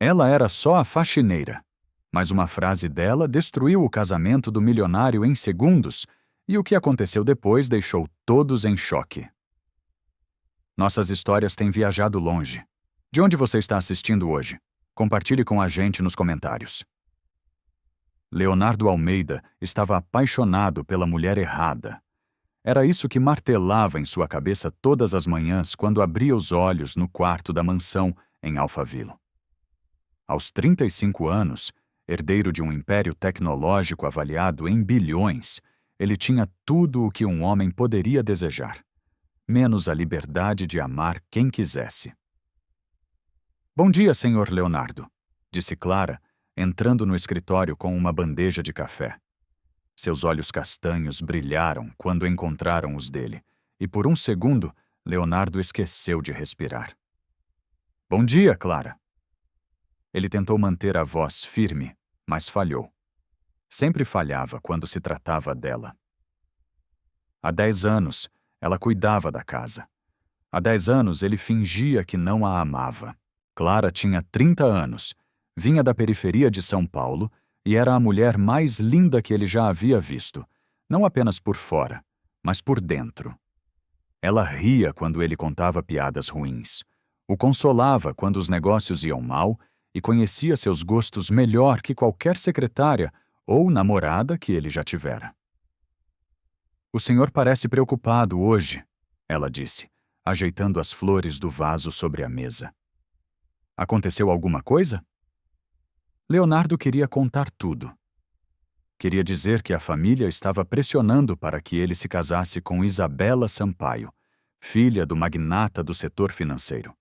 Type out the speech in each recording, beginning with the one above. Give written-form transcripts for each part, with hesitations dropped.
Ela era só a faxineira, mas uma frase dela destruiu o casamento do milionário em segundos, e o que aconteceu depois deixou todos em choque. Nossas histórias têm viajado longe. De onde você está assistindo hoje? Compartilhe com a gente nos comentários. Leonardo Almeida estava apaixonado pela mulher errada. Era isso que martelava em sua cabeça todas as manhãs quando abria os olhos no quarto da mansão em Alphaville. Aos 35 anos, herdeiro de um império tecnológico avaliado em bilhões, ele tinha tudo o que um homem poderia desejar, menos a liberdade de amar quem quisesse. "Bom dia, senhor Leonardo", disse Clara, entrando no escritório com uma bandeja de café. Seus olhos castanhos brilharam quando encontraram os dele, e por um segundo, Leonardo esqueceu de respirar. "Bom dia, Clara." Ele tentou manter a voz firme, mas falhou. Sempre falhava quando se tratava dela. Há 10 anos, ela cuidava da casa. Há 10 anos, ele fingia que não a amava. Clara tinha 30 anos, vinha da periferia de São Paulo e era a mulher mais linda que ele já havia visto, não apenas por fora, mas por dentro. Ela ria quando ele contava piadas ruins, o consolava quando os negócios iam mal e conhecia seus gostos melhor que qualquer secretária ou namorada que ele já tivera. "O senhor parece preocupado hoje", ela disse, ajeitando as flores do vaso sobre a mesa. "Aconteceu alguma coisa?" Leonardo queria contar tudo. Queria dizer que a família estava pressionando para que ele se casasse com Isabela Sampaio, filha do magnata do setor financeiro.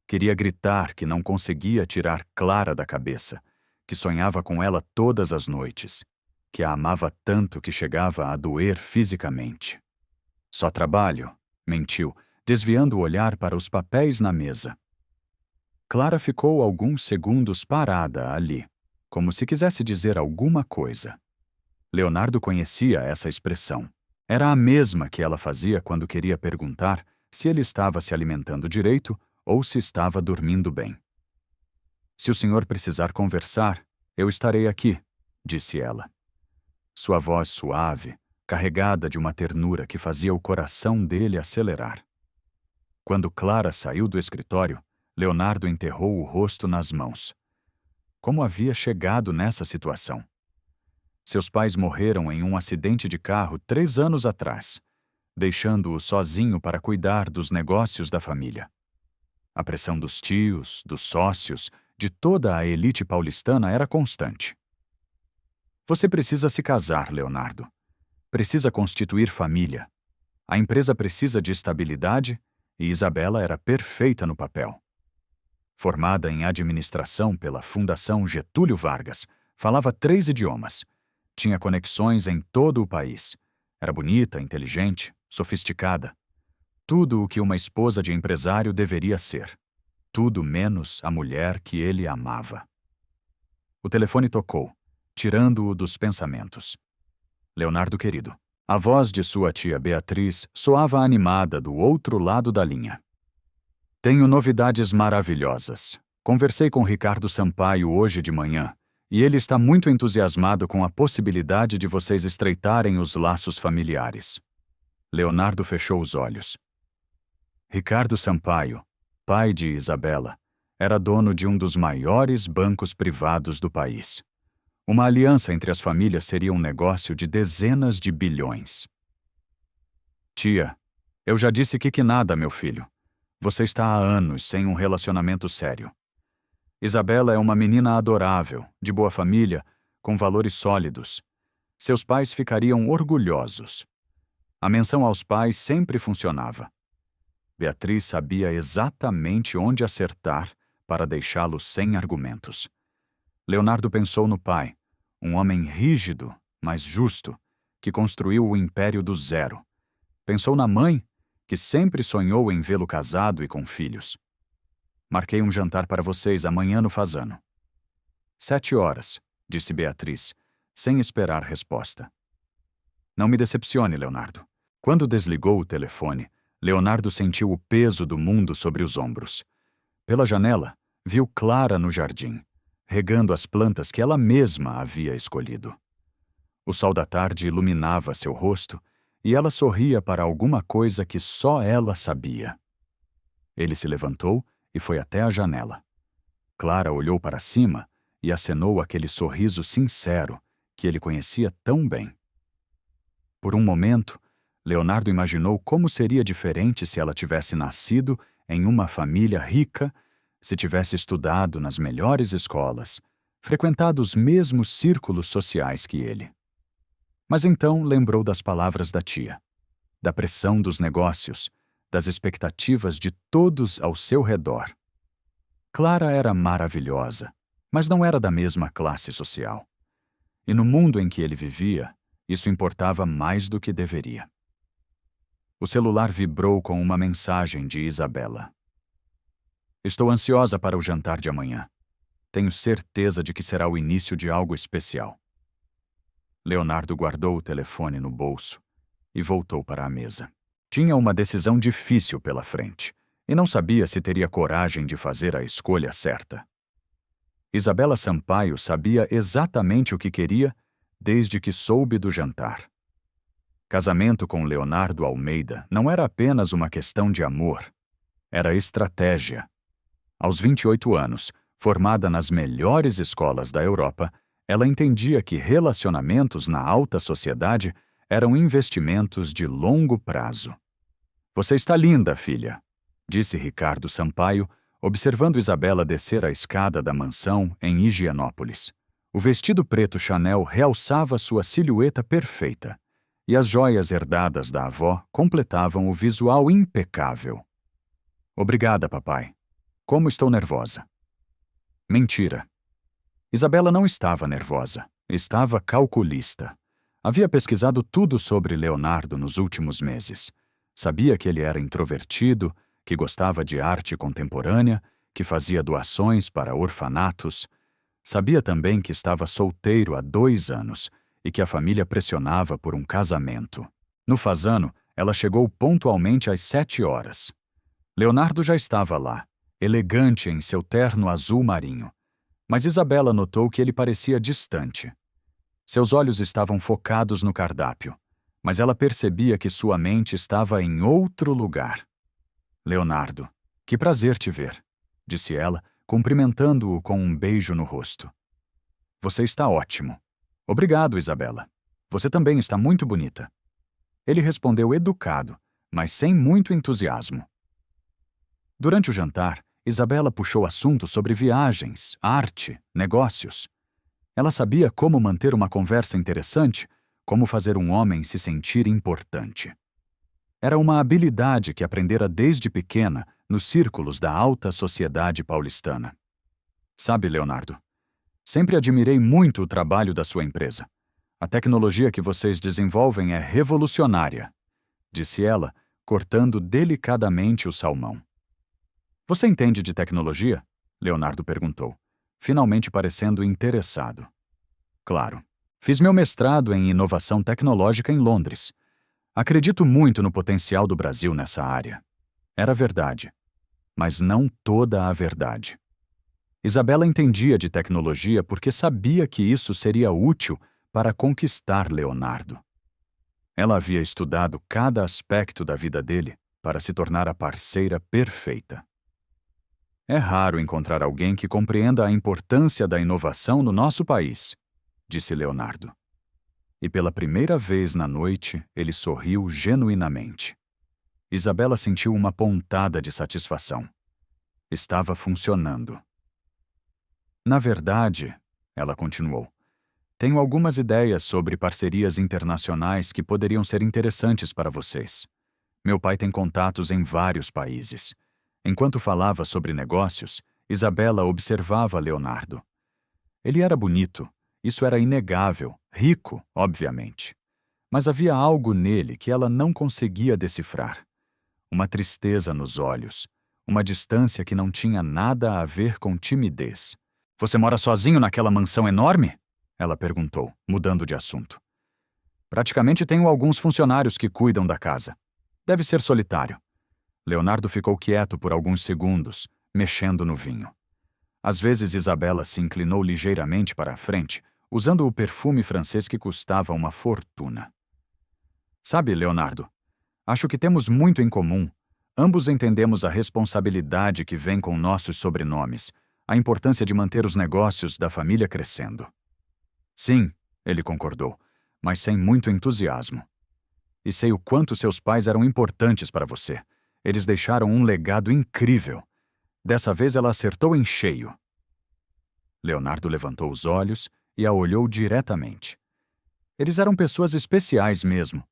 Queria gritar que não conseguia tirar Clara da cabeça, que sonhava com ela todas as noites, que a amava tanto que chegava a doer fisicamente. "Só trabalho", mentiu, desviando o olhar para os papéis na mesa. Clara ficou alguns segundos parada ali, como se quisesse dizer alguma coisa. Leonardo conhecia essa expressão. Era a mesma que ela fazia quando queria perguntar se ele estava se alimentando direito ou se estava dormindo bem. "Se o senhor precisar conversar, eu estarei aqui", disse ela. Sua voz suave, carregada de uma ternura que fazia o coração dele acelerar. Quando Clara saiu do escritório, Leonardo enterrou o rosto nas mãos. Como havia chegado nessa situação? Seus pais morreram em um acidente de carro 3 anos atrás, deixando-o sozinho para cuidar dos negócios da família. A pressão dos tios, dos sócios, de toda a elite paulistana era constante. "Você precisa se casar, Leonardo. Precisa constituir família. A empresa precisa de estabilidade e Isabela era perfeita no papel." Formada em administração pela Fundação Getúlio Vargas, falava 3 idiomas. Tinha conexões em todo o país. Era bonita, inteligente, sofisticada. Tudo o que uma esposa de empresário deveria ser. Tudo menos a mulher que ele amava. O telefone tocou, tirando-o dos pensamentos. "Leonardo querido." A voz de sua tia Beatriz soava animada do outro lado da linha. "Tenho novidades maravilhosas. Conversei com Ricardo Sampaio hoje de manhã, e ele está muito entusiasmado com a possibilidade de vocês estreitarem os laços familiares." Leonardo fechou os olhos. Ricardo Sampaio, pai de Isabela, era dono de um dos maiores bancos privados do país. Uma aliança entre as famílias seria um negócio de dezenas de bilhões. "Tia, eu já disse que nada, meu filho. Você está há anos sem um relacionamento sério. Isabela é uma menina adorável, de boa família, com valores sólidos. Seus pais ficariam orgulhosos. A menção aos pais sempre funcionava. Beatriz sabia exatamente onde acertar para deixá-lo sem argumentos. Leonardo pensou no pai, um homem rígido, mas justo, que construiu o império do zero. Pensou na mãe, que sempre sonhou em vê-lo casado e com filhos. "Marquei um jantar para vocês amanhã no Fasano." 7 horas, disse Beatriz, sem esperar resposta. "Não me decepcione, Leonardo." Quando desligou o telefone, Leonardo sentiu o peso do mundo sobre os ombros. Pela janela, viu Clara no jardim, regando as plantas que ela mesma havia escolhido. O sol da tarde iluminava seu rosto e ela sorria para alguma coisa que só ela sabia. Ele se levantou e foi até a janela. Clara olhou para cima e acenou aquele sorriso sincero que ele conhecia tão bem. Por um momento, Leonardo imaginou como seria diferente se ela tivesse nascido em uma família rica, se tivesse estudado nas melhores escolas, frequentado os mesmos círculos sociais que ele. Mas então lembrou das palavras da tia, da pressão dos negócios, das expectativas de todos ao seu redor. Clara era maravilhosa, mas não era da mesma classe social. E no mundo em que ele vivia, isso importava mais do que deveria. O celular vibrou com uma mensagem de Isabela. Estou ansiosa para o jantar de amanhã. Tenho certeza de que será o início de algo especial. Leonardo guardou o telefone no bolso e voltou para a mesa. Tinha uma decisão difícil pela frente e não sabia se teria coragem de fazer a escolha certa. Isabela Sampaio sabia exatamente o que queria desde que soube do jantar. Casamento com Leonardo Almeida não era apenas uma questão de amor, era estratégia. Aos 28 anos, formada nas melhores escolas da Europa, ela entendia que relacionamentos na alta sociedade eram investimentos de longo prazo. Você está linda, filha, disse Ricardo Sampaio, observando Isabela descer a escada da mansão em Higienópolis. O vestido preto Chanel realçava sua silhueta perfeita, e as joias herdadas da avó completavam o visual impecável. Obrigada, papai. Como estou nervosa. Mentira. Isabela não estava nervosa, estava calculista. Havia pesquisado tudo sobre Leonardo nos últimos meses. Sabia que ele era introvertido, que gostava de arte contemporânea, que fazia doações para orfanatos. Sabia também que estava solteiro há 2 anos e que a família pressionava por um casamento. No Fasano, ela chegou pontualmente às 7 horas. Leonardo já estava lá, elegante em seu terno azul marinho. Mas Isabela notou que ele parecia distante. Seus olhos estavam focados no cardápio, mas ela percebia que sua mente estava em outro lugar. Leonardo, que prazer te ver, disse ela, cumprimentando-o com um beijo no rosto. Você está ótimo. Obrigado, Isabela. Você também está muito bonita. Ele respondeu educado, mas sem muito entusiasmo. Durante o jantar, Isabela puxou assuntos sobre viagens, arte, negócios. Ela sabia como manter uma conversa interessante, como fazer um homem se sentir importante. Era uma habilidade que aprendera desde pequena nos círculos da alta sociedade paulistana. Sabe, Leonardo, sempre admirei muito o trabalho da sua empresa. A tecnologia que vocês desenvolvem é revolucionária, disse ela, cortando delicadamente o salmão. Você entende de tecnologia? Leonardo perguntou, finalmente parecendo interessado. Claro. Fiz meu mestrado em inovação tecnológica em Londres. Acredito muito no potencial do Brasil nessa área. Era verdade, mas não toda a verdade. Isabela entendia de tecnologia porque sabia que isso seria útil para conquistar Leonardo. Ela havia estudado cada aspecto da vida dele para se tornar a parceira perfeita. É raro encontrar alguém que compreenda a importância da inovação no nosso país, disse Leonardo. E pela primeira vez na noite, ele sorriu genuinamente. Isabela sentiu uma pontada de satisfação. Estava funcionando. Na verdade, ela continuou, tenho algumas ideias sobre parcerias internacionais que poderiam ser interessantes para vocês. Meu pai tem contatos em vários países. Enquanto falava sobre negócios, Isabela observava Leonardo. Ele era bonito, isso era inegável, rico, obviamente. Mas havia algo nele que ela não conseguia decifrar. Uma tristeza nos olhos, uma distância que não tinha nada a ver com timidez. Você mora sozinho naquela mansão enorme? Ela perguntou, mudando de assunto. Praticamente tenho alguns funcionários que cuidam da casa. Deve ser solitário. Leonardo ficou quieto por alguns segundos, mexendo no vinho. Às vezes Isabela se inclinou ligeiramente para a frente, usando o perfume francês que custava uma fortuna. Sabe, Leonardo, acho que temos muito em comum. Ambos entendemos a responsabilidade que vem com nossos sobrenomes, a importância de manter os negócios da família crescendo. Sim, ele concordou, mas sem muito entusiasmo. E sei o quanto seus pais eram importantes para você. Eles deixaram um legado incrível. Dessa vez ela acertou em cheio. Leonardo levantou os olhos e a olhou diretamente. Eles eram pessoas especiais mesmo.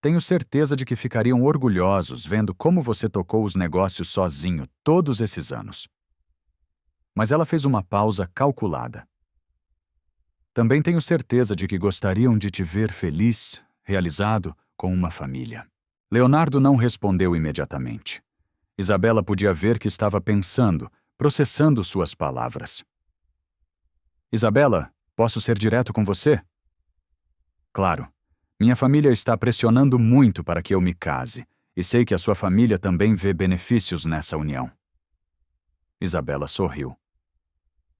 Tenho certeza de que ficariam orgulhosos vendo como você tocou os negócios sozinho todos esses anos. Mas ela fez uma pausa calculada. Também tenho certeza de que gostariam de te ver feliz, realizado, com uma família. Leonardo não respondeu imediatamente. Isabela podia ver que estava pensando, processando suas palavras. Isabela, posso ser direto com você? Claro. Minha família está pressionando muito para que eu me case, e sei que a sua família também vê benefícios nessa união. Isabela sorriu.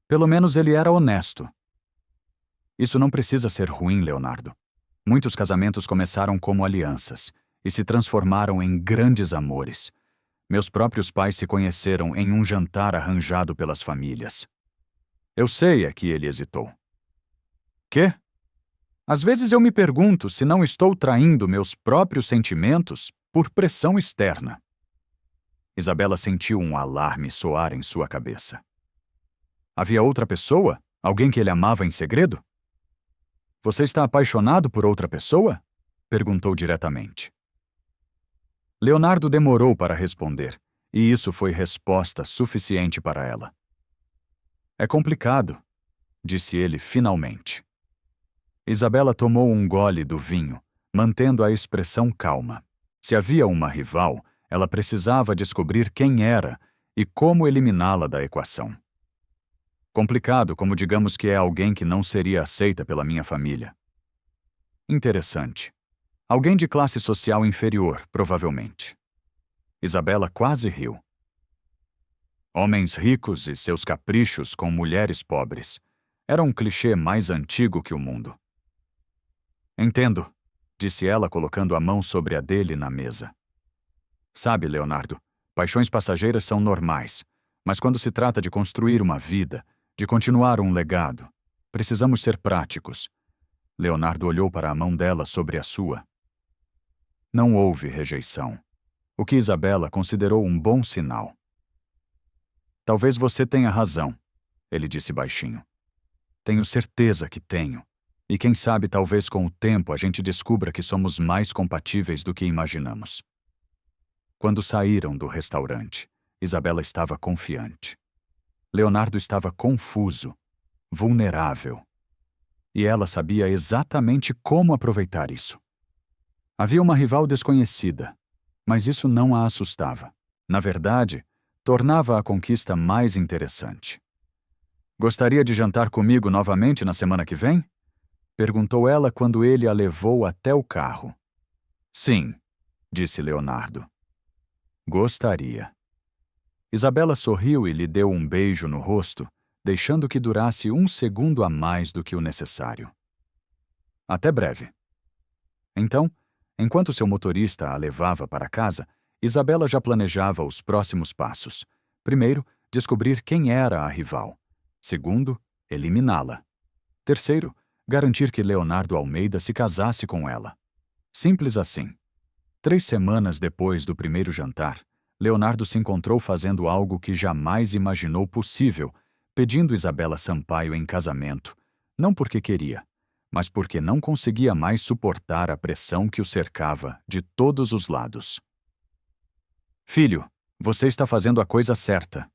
Pelo menos ele era honesto. Isso não precisa ser ruim, Leonardo. Muitos casamentos começaram como alianças e se transformaram em grandes amores. Meus próprios pais se conheceram em um jantar arranjado pelas famílias. Eu sei, é que ele hesitou. Quê? Às vezes eu me pergunto se não estou traindo meus próprios sentimentos por pressão externa. Isabela sentiu um alarme soar em sua cabeça. Havia outra pessoa? Alguém que ele amava em segredo? Você está apaixonado por outra pessoa? Perguntou diretamente. Leonardo demorou para responder, e isso foi resposta suficiente para ela. É complicado, disse ele finalmente. Isabela tomou um gole do vinho, mantendo a expressão calma. Se havia uma rival, ela precisava descobrir quem era e como eliminá-la da equação. Complicado, como digamos que é alguém que não seria aceita pela minha família. Interessante. Alguém de classe social inferior, provavelmente. Isabela quase riu. Homens ricos e seus caprichos com mulheres pobres. Era um clichê mais antigo que o mundo. Entendo, disse ela colocando a mão sobre a dele na mesa. Sabe, Leonardo, paixões passageiras são normais, mas quando se trata de construir uma vida, de continuar um legado, precisamos ser práticos. Leonardo olhou para a mão dela sobre a sua. Não houve rejeição, o que Isabela considerou um bom sinal. Talvez você tenha razão, ele disse baixinho. Tenho certeza que tenho. E quem sabe talvez com o tempo a gente descubra que somos mais compatíveis do que imaginamos. Quando saíram do restaurante, Isabela estava confiante. Leonardo estava confuso, vulnerável. E ela sabia exatamente como aproveitar isso. Havia uma rival desconhecida, mas isso não a assustava. Na verdade, tornava a conquista mais interessante. Gostaria de jantar comigo novamente na semana que vem? Perguntou ela quando ele a levou até o carro. Sim, disse Leonardo. Gostaria. Isabela sorriu e lhe deu um beijo no rosto, deixando que durasse 1 segundo a mais do que o necessário. Até breve. Então, enquanto seu motorista a levava para casa, Isabela já planejava os próximos passos. Primeiro, descobrir quem era a rival. Segundo, eliminá-la. Terceiro, garantir que Leonardo Almeida se casasse com ela. Simples assim. 3 semanas depois do primeiro jantar, Leonardo se encontrou fazendo algo que jamais imaginou possível, pedindo Isabela Sampaio em casamento, não porque queria, mas porque não conseguia mais suportar a pressão que o cercava de todos os lados. Filho, você está fazendo a coisa certa,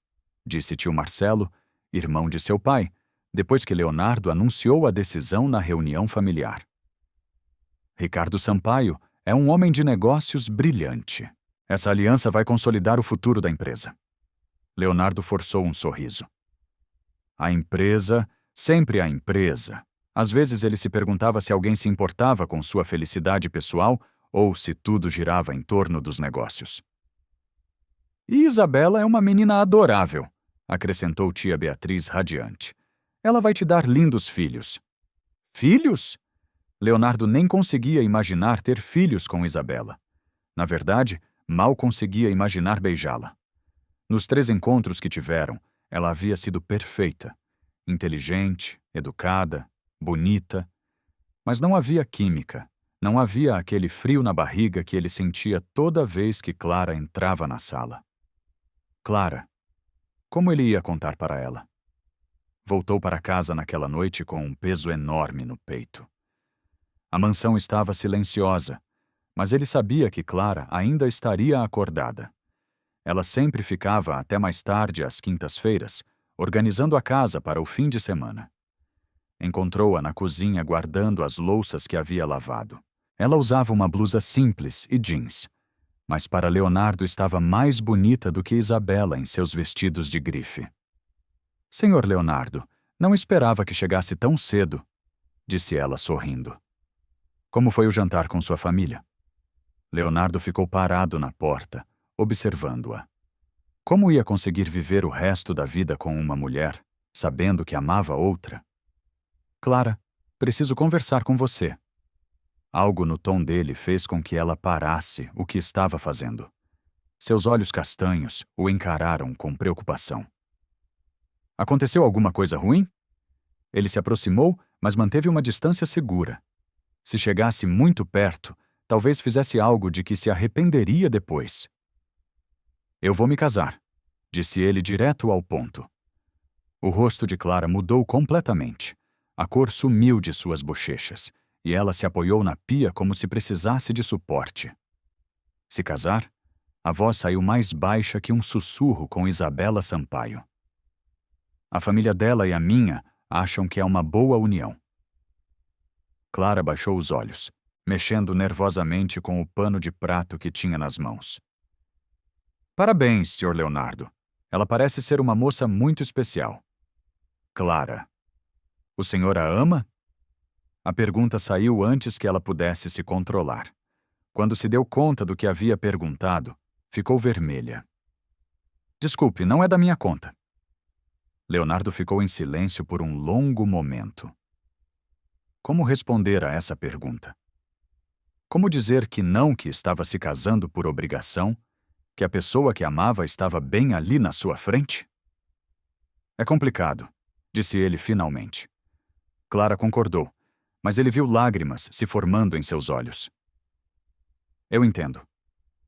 disse tio Marcelo, irmão de seu pai, depois que Leonardo anunciou a decisão na reunião familiar. Ricardo Sampaio é um homem de negócios brilhante. Essa aliança vai consolidar o futuro da empresa. Leonardo forçou um sorriso. A empresa, sempre a empresa. Às vezes ele se perguntava se alguém se importava com sua felicidade pessoal ou se tudo girava em torno dos negócios. E Isabela é uma menina adorável. acrescentou tia Beatriz radiante. Ela vai te dar lindos filhos. Filhos? Leonardo nem conseguia imaginar ter filhos com Isabela. Na verdade, mal conseguia imaginar beijá-la. Nos 3 encontros que tiveram, ela havia sido perfeita. Inteligente, educada, bonita. Mas não havia química. Não havia aquele frio na barriga que ele sentia toda vez que Clara entrava na sala. Clara. Como ele ia contar para ela? Voltou para casa naquela noite com um peso enorme no peito. A mansão estava silenciosa, mas ele sabia que Clara ainda estaria acordada. Ela sempre ficava até mais tarde às quintas-feiras, organizando a casa para o fim de semana. Encontrou-a na cozinha guardando as louças que havia lavado. Ela usava uma blusa simples e jeans, mas para Leonardo estava mais bonita do que Isabela em seus vestidos de grife. Senhor Leonardo, não esperava que chegasse tão cedo, disse ela sorrindo. Como foi o jantar com sua família? Leonardo ficou parado na porta, observando-a. Como ia conseguir viver o resto da vida com uma mulher, sabendo que amava outra? Clara, preciso conversar com você. Algo no tom dele fez com que ela parasse o que estava fazendo. Seus olhos castanhos o encararam com preocupação. Aconteceu alguma coisa ruim? Ele se aproximou, mas manteve uma distância segura. Se chegasse muito perto, talvez fizesse algo de que se arrependeria depois. Eu vou me casar, disse ele direto ao ponto. O rosto de Clara mudou completamente. A cor sumiu de suas bochechas, e ela se apoiou na pia como se precisasse de suporte. Se casar? A voz saiu mais baixa que um sussurro com Isabela Sampaio. A família dela e a minha acham que é uma boa união. Clara baixou os olhos, mexendo nervosamente com o pano de prato que tinha nas mãos. Parabéns, Sr. Leonardo. Ela parece ser uma moça muito especial. Clara. O senhor a ama? A pergunta saiu antes que ela pudesse se controlar. Quando se deu conta do que havia perguntado, ficou vermelha. Desculpe, não é da minha conta. Leonardo ficou em silêncio por um longo momento. Como responder a essa pergunta? Como dizer que não, que estava se casando por obrigação, que a pessoa que amava estava bem ali na sua frente? É complicado, disse ele finalmente. Clara concordou, mas ele viu lágrimas se formando em seus olhos. Eu entendo.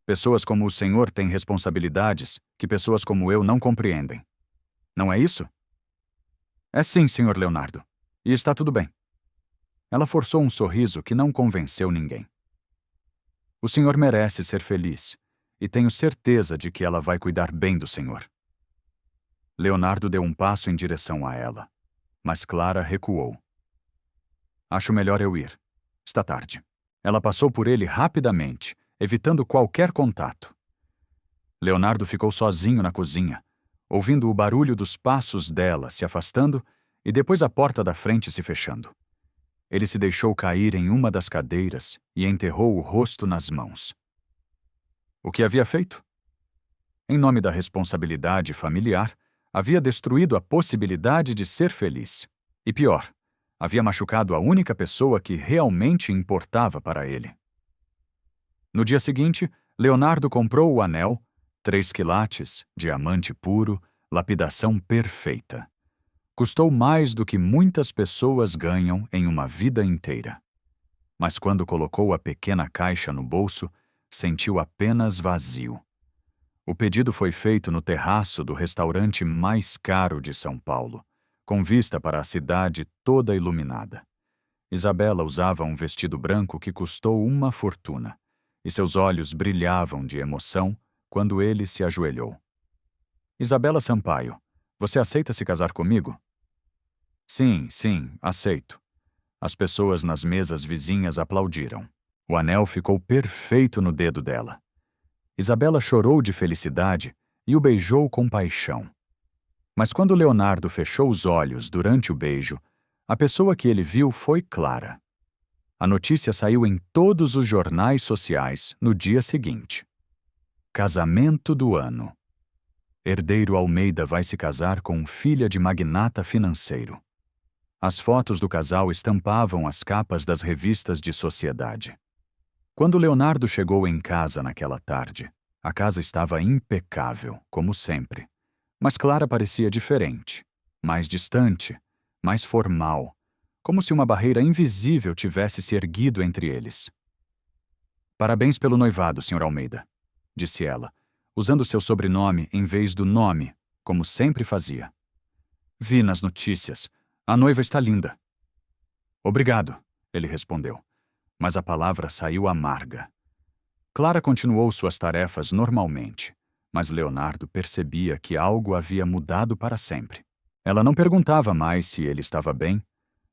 Pessoas como o senhor têm responsabilidades que pessoas como eu não compreendem. Não é isso? É sim, Sr. Leonardo. E está tudo bem. Ela forçou um sorriso que não convenceu ninguém. O senhor merece ser feliz, e tenho certeza de que ela vai cuidar bem do senhor. Leonardo deu um passo em direção a ela, mas Clara recuou. Acho melhor eu ir. Está tarde. Ela passou por ele rapidamente, evitando qualquer contato. Leonardo ficou sozinho na cozinha, ouvindo o barulho dos passos dela se afastando e depois a porta da frente se fechando. Ele se deixou cair em uma das cadeiras e enterrou o rosto nas mãos. O que havia feito? Em nome da responsabilidade familiar, havia destruído a possibilidade de ser feliz. E pior, havia machucado a única pessoa que realmente importava para ele. No dia seguinte, Leonardo comprou o anel, 3 quilates, diamante puro, lapidação perfeita. Custou mais do que muitas pessoas ganham em uma vida inteira. Mas quando colocou a pequena caixa no bolso, sentiu apenas vazio. O pedido foi feito no terraço do restaurante mais caro de São Paulo, com vista para a cidade toda iluminada. Isabela usava um vestido branco que custou uma fortuna, e seus olhos brilhavam de emoção quando ele se ajoelhou. Isabela Sampaio, você aceita se casar comigo? Sim, aceito. As pessoas nas mesas vizinhas aplaudiram. O anel ficou perfeito no dedo dela. Isabela chorou de felicidade e o beijou com paixão. Mas quando Leonardo fechou os olhos durante o beijo, a pessoa que ele viu foi Clara. A notícia saiu em todos os jornais sociais no dia seguinte. Casamento do ano. Herdeiro Almeida vai se casar com filha de magnata financeiro. As fotos do casal estampavam as capas das revistas de sociedade. Quando Leonardo chegou em casa naquela tarde, a casa estava impecável, como sempre. Mas Clara parecia diferente, mais distante, mais formal, como se uma barreira invisível tivesse se erguido entre eles. Parabéns pelo noivado, Sr. Almeida, disse ela, usando seu sobrenome em vez do nome, como sempre fazia. Vi nas notícias. A noiva está linda. Obrigado, ele respondeu, mas a palavra saiu amarga. Clara continuou suas tarefas normalmente, mas Leonardo percebia que algo havia mudado para sempre. Ela não perguntava mais se ele estava bem,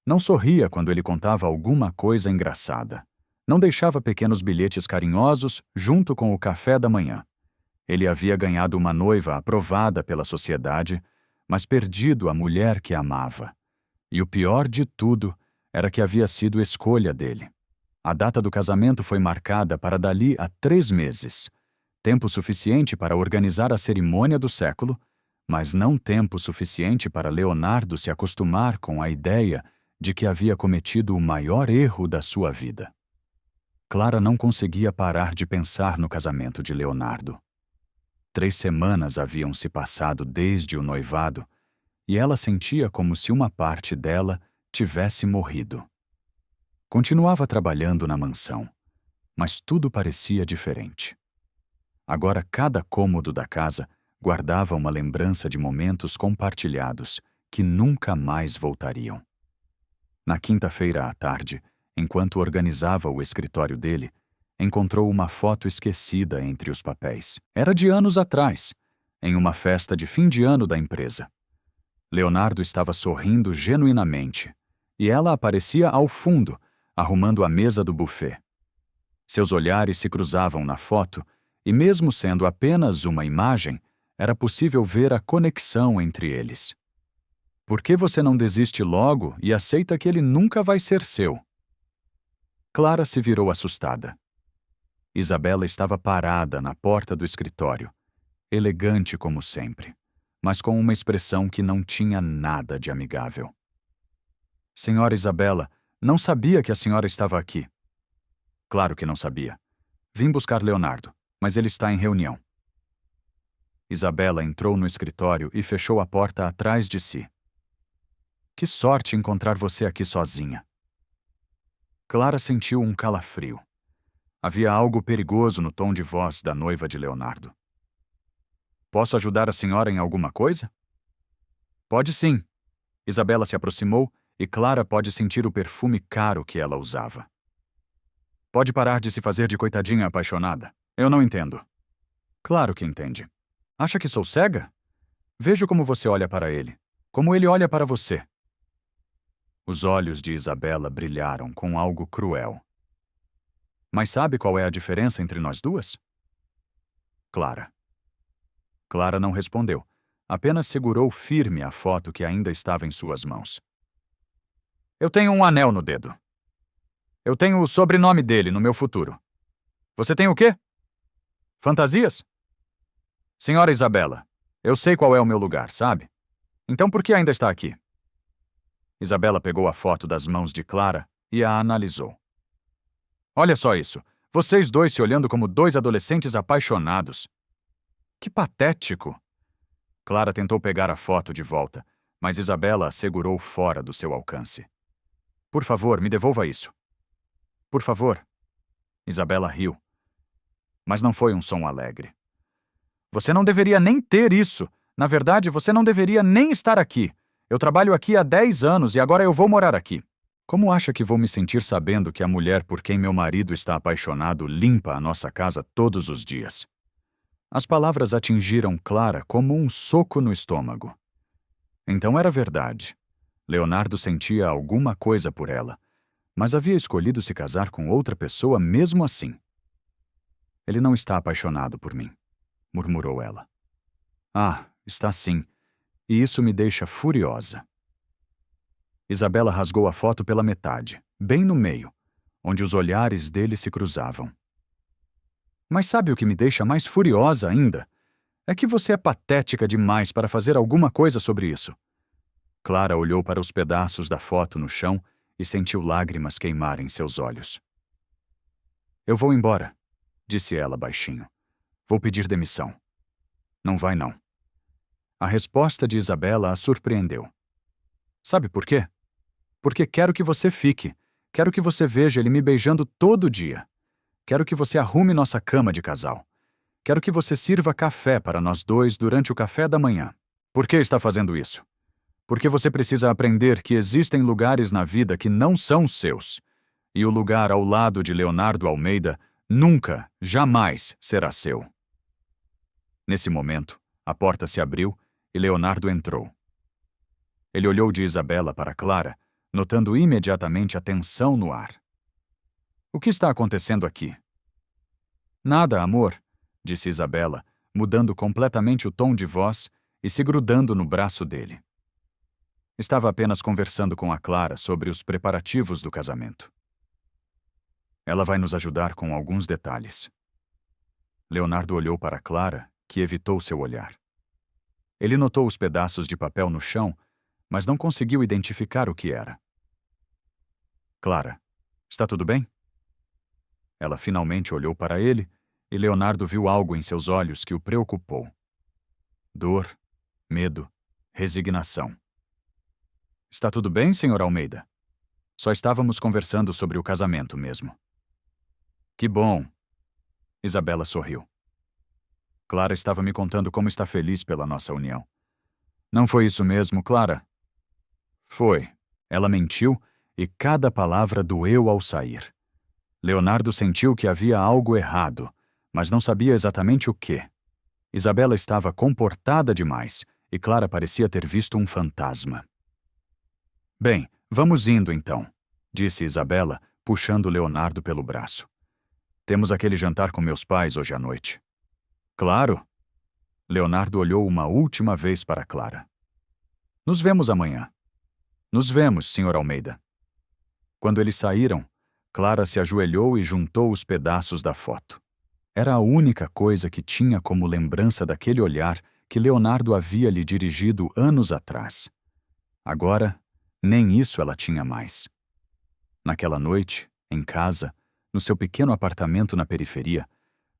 não sorria quando ele contava alguma coisa engraçada, não deixava pequenos bilhetes carinhosos junto com o café da manhã. Ele havia ganhado uma noiva aprovada pela sociedade, mas perdido a mulher que amava. E o pior de tudo era que havia sido escolha dele. A data do casamento foi marcada para dali a 3 meses. Tempo suficiente para organizar a cerimônia do século, mas não tempo suficiente para Leonardo se acostumar com a ideia de que havia cometido o maior erro da sua vida. Clara não conseguia parar de pensar no casamento de Leonardo. 3 semanas haviam se passado desde o noivado, e ela sentia como se uma parte dela tivesse morrido. Continuava trabalhando na mansão, mas tudo parecia diferente. Agora cada cômodo da casa guardava uma lembrança de momentos compartilhados que nunca mais voltariam. Na quinta-feira à tarde, enquanto organizava o escritório dele, encontrou uma foto esquecida entre os papéis. Era de anos atrás, em uma festa de fim de ano da empresa. Leonardo estava sorrindo genuinamente, e ela aparecia ao fundo, arrumando a mesa do buffet. Seus olhares se cruzavam na foto, e mesmo sendo apenas uma imagem, era possível ver a conexão entre eles. Por que você não desiste logo e aceita que ele nunca vai ser seu? Clara se virou assustada. Isabela estava parada na porta do escritório, elegante como sempre, mas com uma expressão que não tinha nada de amigável. Senhora Isabela, não sabia que a senhora estava aqui. Claro que não sabia. Vim buscar Leonardo, mas ele está em reunião. Isabela entrou no escritório e fechou a porta atrás de si. Que sorte encontrar você aqui sozinha. Clara sentiu um calafrio. Havia algo perigoso no tom de voz da noiva de Leonardo. Posso ajudar a senhora em alguma coisa? Pode sim. Isabela se aproximou e Clara pode sentir o perfume caro que ela usava. Pode parar de se fazer de coitadinha apaixonada. Eu não entendo. Claro que entende. Acha que sou cega? Vejo como você olha para ele. Como ele olha para você. Os olhos de Isabela brilharam com algo cruel. Mas sabe qual é a diferença entre nós duas? Clara. Clara não respondeu, apenas segurou firme a foto que ainda estava em suas mãos. Eu tenho um anel no dedo. Eu tenho o sobrenome dele no meu futuro. Você tem o quê? Fantasias? Senhora Isabela, eu sei qual é o meu lugar, sabe? Então por que ainda está aqui? Isabela pegou a foto das mãos de Clara e a analisou. Olha só isso. Vocês dois se olhando como 2 adolescentes apaixonados. Que patético! Clara tentou pegar a foto de volta, mas Isabela a segurou fora do seu alcance. Por favor, me devolva isso. Por favor. Isabela riu. Mas não foi um som alegre. Você não deveria nem ter isso. Na verdade, você não deveria nem estar aqui. Eu trabalho aqui há 10 anos e agora eu vou morar aqui. Como acha que vou me sentir sabendo que a mulher por quem meu marido está apaixonado limpa a nossa casa todos os dias? As palavras atingiram Clara como um soco no estômago. Então era verdade. Leonardo sentia alguma coisa por ela, mas havia escolhido se casar com outra pessoa mesmo assim. Ele não está apaixonado por mim, murmurou ela. Ah, está sim, e isso me deixa furiosa. Isabela rasgou a foto pela metade, bem no meio, onde os olhares dele se cruzavam. Mas sabe o que me deixa mais furiosa ainda? É que você é patética demais para fazer alguma coisa sobre isso. Clara olhou para os pedaços da foto no chão e sentiu lágrimas queimarem seus olhos. Eu vou embora, disse ela baixinho. Vou pedir demissão. Não vai, não. A resposta de Isabela a surpreendeu. Sabe por quê? Porque quero que você fique. Quero que você veja ele me beijando todo dia. Quero que você arrume nossa cama de casal. Quero que você sirva café para nós dois durante o café da manhã. Por que está fazendo isso? Porque você precisa aprender que existem lugares na vida que não são seus. E o lugar ao lado de Leonardo Almeida nunca, jamais será seu. Nesse momento, a porta se abriu e Leonardo entrou. Ele olhou de Isabela para Clara, notando imediatamente a tensão no ar. O que está acontecendo aqui? Nada, amor, disse Isabela, mudando completamente o tom de voz e se grudando no braço dele. Estava apenas conversando com a Clara sobre os preparativos do casamento. Ela vai nos ajudar com alguns detalhes. Leonardo olhou para Clara, que evitou seu olhar. Ele notou os pedaços de papel no chão, mas não conseguiu identificar o que era. Clara, está tudo bem? Ela finalmente olhou para ele e Leonardo viu algo em seus olhos que o preocupou. Dor, medo, resignação. Está tudo bem, Sr. Almeida? Só estávamos conversando sobre o casamento mesmo. Que bom. Isabela sorriu. Clara estava me contando como está feliz pela nossa união. Não foi isso mesmo, Clara? Foi. Ela mentiu e cada palavra doeu ao sair. Leonardo sentiu que havia algo errado, mas não sabia exatamente o quê. Isabela estava comportada demais e Clara parecia ter visto um fantasma. Bem, vamos indo então, disse Isabela, puxando Leonardo pelo braço. Temos aquele jantar com meus pais hoje à noite. Claro. Leonardo olhou uma última vez para Clara. Nos vemos amanhã. Nos vemos, Sr. Almeida. Quando eles saíram, Clara se ajoelhou e juntou os pedaços da foto. Era a única coisa que tinha como lembrança daquele olhar que Leonardo havia lhe dirigido anos atrás. Agora, nem isso ela tinha mais. Naquela noite, em casa, no seu pequeno apartamento na periferia,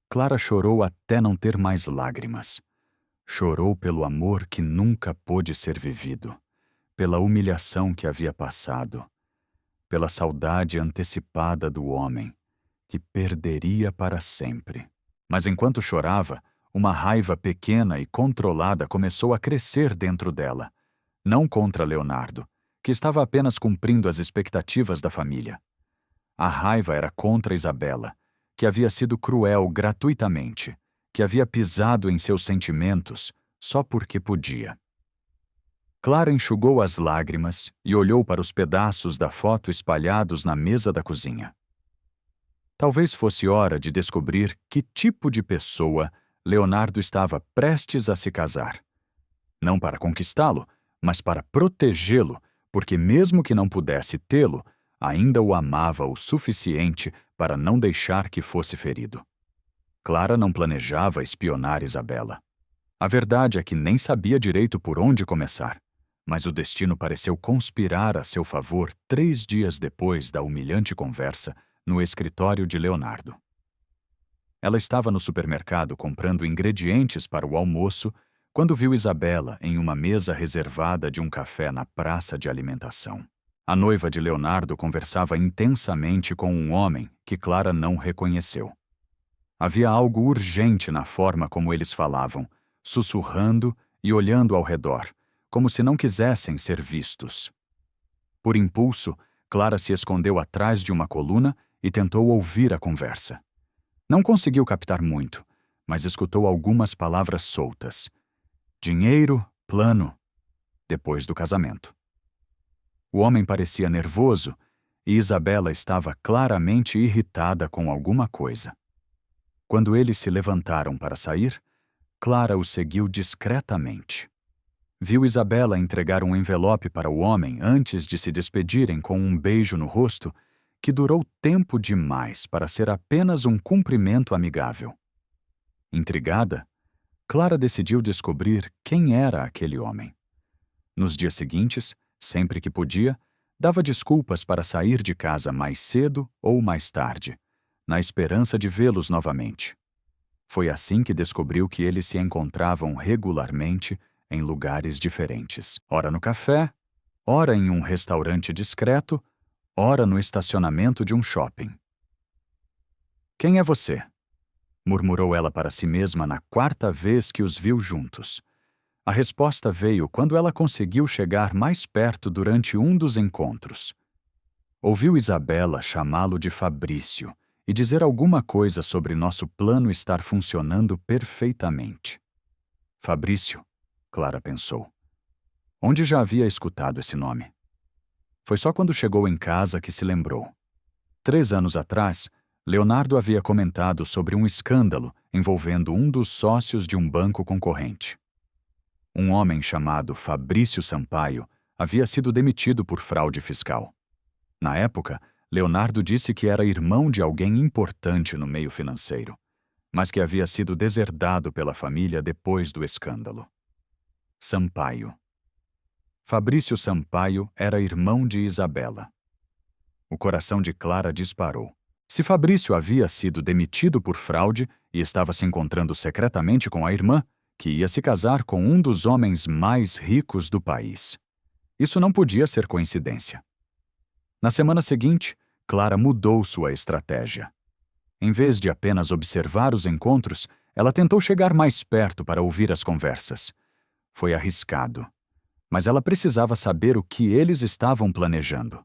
Clara chorou até não ter mais lágrimas. Chorou pelo amor que nunca pôde ser vivido, pela humilhação que havia passado, pela saudade antecipada do homem, que perderia para sempre. Mas enquanto chorava, uma raiva pequena e controlada começou a crescer dentro dela, não contra Leonardo, que estava apenas cumprindo as expectativas da família. A raiva era contra Isabela, que havia sido cruel gratuitamente, que havia pisado em seus sentimentos só porque podia. Clara enxugou as lágrimas e olhou para os pedaços da foto espalhados na mesa da cozinha. Talvez fosse hora de descobrir que tipo de pessoa Leonardo estava prestes a se casar. Não para conquistá-lo, mas para protegê-lo, porque mesmo que não pudesse tê-lo, ainda o amava o suficiente para não deixar que fosse ferido. Clara não planejava espionar Isabela. A verdade é que nem sabia direito por onde começar, mas o destino pareceu conspirar a seu favor 3 dias depois da humilhante conversa no escritório de Leonardo. Ela estava no supermercado comprando ingredientes para o almoço quando viu Isabela em uma mesa reservada de um café na praça de alimentação. A noiva de Leonardo conversava intensamente com um homem que Clara não reconheceu. Havia algo urgente na forma como eles falavam, sussurrando e olhando ao redor, como se não quisessem ser vistos. Por impulso, Clara se escondeu atrás de uma coluna e tentou ouvir a conversa. Não conseguiu captar muito, mas escutou algumas palavras soltas. Dinheiro, plano, depois do casamento. O homem parecia nervoso e Isabela estava claramente irritada com alguma coisa. Quando eles se levantaram para sair, Clara o seguiu discretamente. Viu Isabela entregar um envelope para o homem antes de se despedirem com um beijo no rosto que durou tempo demais para ser apenas um cumprimento amigável. Intrigada, Clara decidiu descobrir quem era aquele homem. Nos dias seguintes, sempre que podia, dava desculpas para sair de casa mais cedo ou mais tarde, na esperança de vê-los novamente. Foi assim que descobriu que eles se encontravam regularmente em lugares diferentes, ora no café, ora em um restaurante discreto, ora no estacionamento de um shopping. "Quem é você?" murmurou ela para si mesma na quarta vez que os viu juntos. A resposta veio quando ela conseguiu chegar mais perto durante um dos encontros. Ouviu Isabela chamá-lo de Fabrício e dizer alguma coisa sobre nosso plano estar funcionando perfeitamente. Fabrício, Clara pensou. Onde já havia escutado esse nome? Foi só quando chegou em casa que se lembrou. 3 anos atrás, Leonardo havia comentado sobre um escândalo envolvendo um dos sócios de um banco concorrente. Um homem chamado Fabrício Sampaio havia sido demitido por fraude fiscal. Na época, Leonardo disse que era irmão de alguém importante no meio financeiro, mas que havia sido deserdado pela família depois do escândalo. Sampaio. Fabrício Sampaio era irmão de Isabela. O coração de Clara disparou. Se Fabrício havia sido demitido por fraude e estava se encontrando secretamente com a irmã, que ia se casar com um dos homens mais ricos do país. Isso não podia ser coincidência. Na semana seguinte, Clara mudou sua estratégia. Em vez de apenas observar os encontros, ela tentou chegar mais perto para ouvir as conversas. Foi arriscado, mas ela precisava saber o que eles estavam planejando.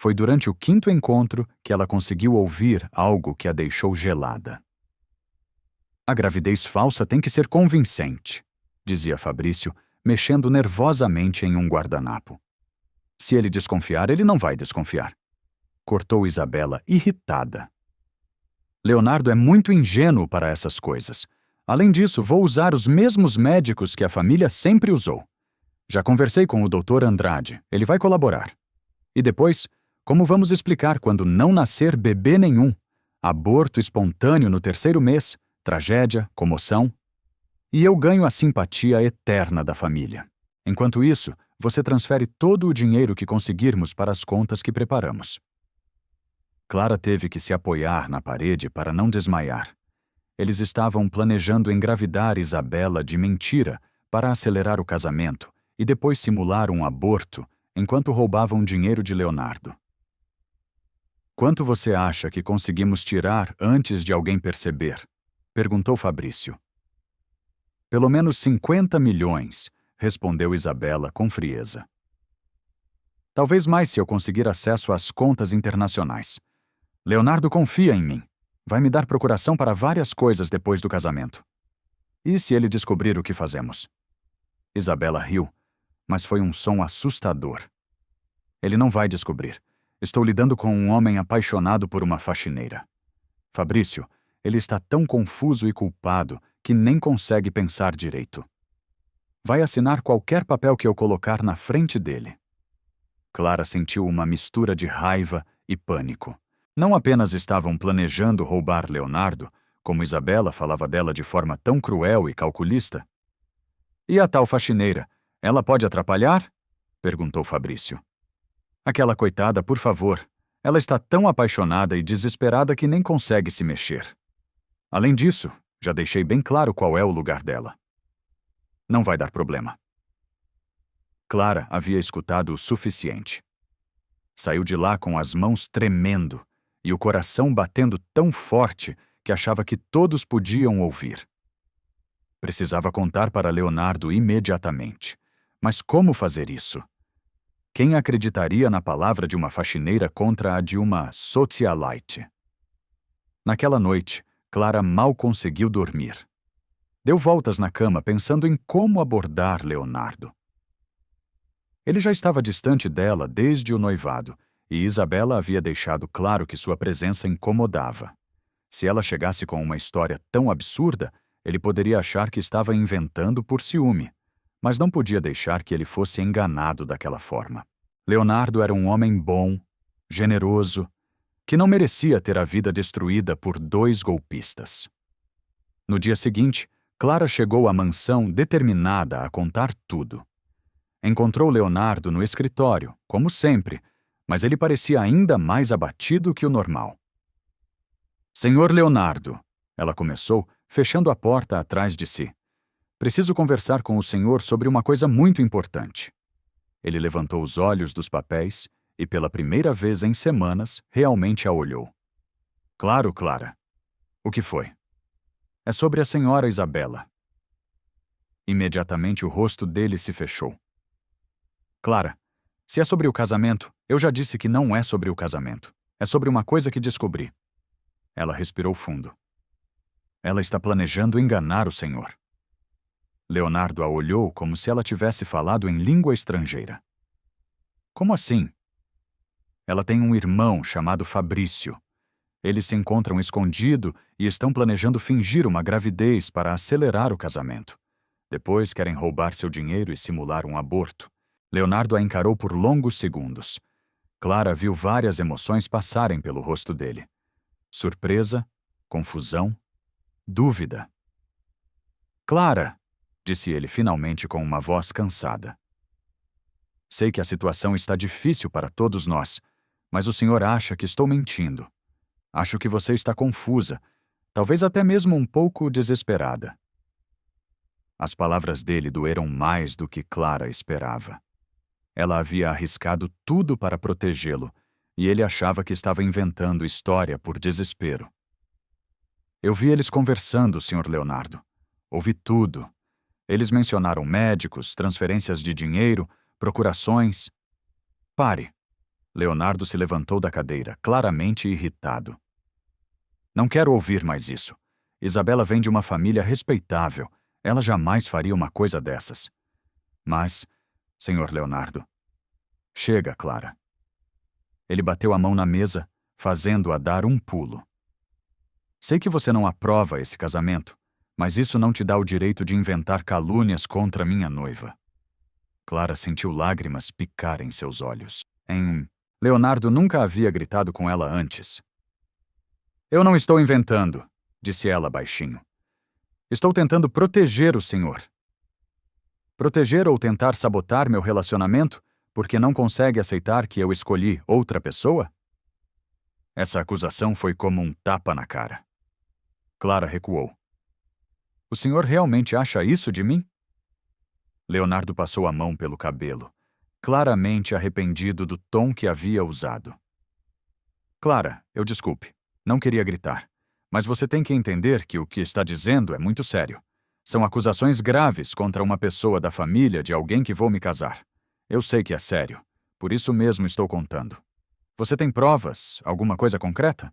Foi durante o 5º encontro que ela conseguiu ouvir algo que a deixou gelada. "A gravidez falsa tem que ser convincente", dizia Fabrício, mexendo nervosamente em um guardanapo. "Se ele desconfiar, ele não vai desconfiar", cortou Isabela, irritada. "Leonardo é muito ingênuo para essas coisas. Além disso, vou usar os mesmos médicos que a família sempre usou. Já conversei com o Dr. Andrade, ele vai colaborar. E depois, como vamos explicar quando não nascer bebê nenhum? Aborto espontâneo no 3º mês, tragédia, comoção. E eu ganho a simpatia eterna da família. Enquanto isso, você transfere todo o dinheiro que conseguirmos para as contas que preparamos." Clara teve que se apoiar na parede para não desmaiar. Eles estavam planejando engravidar Isabela de mentira para acelerar o casamento e depois simular um aborto enquanto roubavam dinheiro de Leonardo. "Quanto você acha que conseguimos tirar antes de alguém perceber?" perguntou Fabrício. "Pelo menos 50 milhões", respondeu Isabela com frieza. "Talvez mais se eu conseguir acesso às contas internacionais. Leonardo confia em mim. Vai me dar procuração para várias coisas depois do casamento. E se ele descobrir o que fazemos?" Isabela riu, mas foi um som assustador. "Ele não vai descobrir. Estou lidando com um homem apaixonado por uma faxineira. Fabrício, ele está tão confuso e culpado que nem consegue pensar direito. Vai assinar qualquer papel que eu colocar na frente dele." Clara sentiu uma mistura de raiva e pânico. Não apenas estavam planejando roubar Leonardo, como Isabela falava dela de forma tão cruel e calculista. "E a tal faxineira, ela pode atrapalhar?" perguntou Fabrício. "Aquela coitada, por favor. Ela está tão apaixonada e desesperada que nem consegue se mexer. Além disso, já deixei bem claro qual é o lugar dela. Não vai dar problema." Clara havia escutado o suficiente. Saiu de lá com as mãos tremendo e o coração batendo tão forte que achava que todos podiam ouvir. Precisava contar para Leonardo imediatamente. Mas como fazer isso? Quem acreditaria na palavra de uma faxineira contra a de uma socialite? Naquela noite, Clara mal conseguiu dormir. Deu voltas na cama pensando em como abordar Leonardo. Ele já estava distante dela desde o noivado, e Isabela havia deixado claro que sua presença incomodava. Se ela chegasse com uma história tão absurda, ele poderia achar que estava inventando por ciúme, mas não podia deixar que ele fosse enganado daquela forma. Leonardo era um homem bom, generoso, que não merecia ter a vida destruída por 2 golpistas. No dia seguinte, Clara chegou à mansão determinada a contar tudo. Encontrou Leonardo no escritório, como sempre, mas ele parecia ainda mais abatido que o normal. Senhor Leonardo, ela começou, fechando a porta atrás de si. Preciso conversar com o senhor sobre uma coisa muito importante. Ele levantou os olhos dos papéis e, pela primeira vez em semanas, realmente a olhou. Claro, Clara. O que foi? É sobre a senhora Isabela. Imediatamente o rosto dele se fechou. Clara, se é sobre o casamento, eu já disse que não é sobre o casamento. É sobre uma coisa que descobri. Ela respirou fundo. Ela está planejando enganar o senhor. Leonardo a olhou como se ela tivesse falado em língua estrangeira. Como assim? Ela tem um irmão chamado Fabrício. Eles se encontram escondido e estão planejando fingir uma gravidez para acelerar o casamento. Depois querem roubar seu dinheiro e simular um aborto. Leonardo a encarou por longos segundos. Clara viu várias emoções passarem pelo rosto dele. Surpresa, confusão, dúvida. Clara, disse ele finalmente com uma voz cansada. Sei que a situação está difícil para todos nós, mas o senhor acha que estou mentindo. Acho que você está confusa, talvez até mesmo um pouco desesperada. As palavras dele doeram mais do que Clara esperava. Ela havia arriscado tudo para protegê-lo, e ele achava que estava inventando história por desespero. Eu vi eles conversando, Sr. Leonardo. Ouvi tudo. Eles mencionaram médicos, transferências de dinheiro, procurações. Pare. Leonardo se levantou da cadeira, claramente irritado. Não quero ouvir mais isso. Isabela vem de uma família respeitável. Ela jamais faria uma coisa dessas. Mas, Sr. Leonardo... Chega, Clara. Ele bateu a mão na mesa, fazendo-a dar um pulo. Sei que você não aprova esse casamento, mas isso não te dá o direito de inventar calúnias contra minha noiva. Clara sentiu lágrimas picar em seus olhos. Leonardo nunca havia gritado com ela antes. Eu não estou inventando, disse ela baixinho. Estou tentando proteger o senhor. Proteger ou tentar sabotar meu relacionamento porque não consegue aceitar que eu escolhi outra pessoa? Essa acusação foi como um tapa na cara. Clara recuou. O senhor realmente acha isso de mim? Leonardo passou a mão pelo cabelo, claramente arrependido do tom que havia usado. Clara, eu desculpe. Não queria gritar. Mas você tem que entender que o que está dizendo é muito sério. São acusações graves contra uma pessoa da família de alguém que vou me casar. Eu sei que é sério. Por isso mesmo estou contando. Você tem provas? Alguma coisa concreta?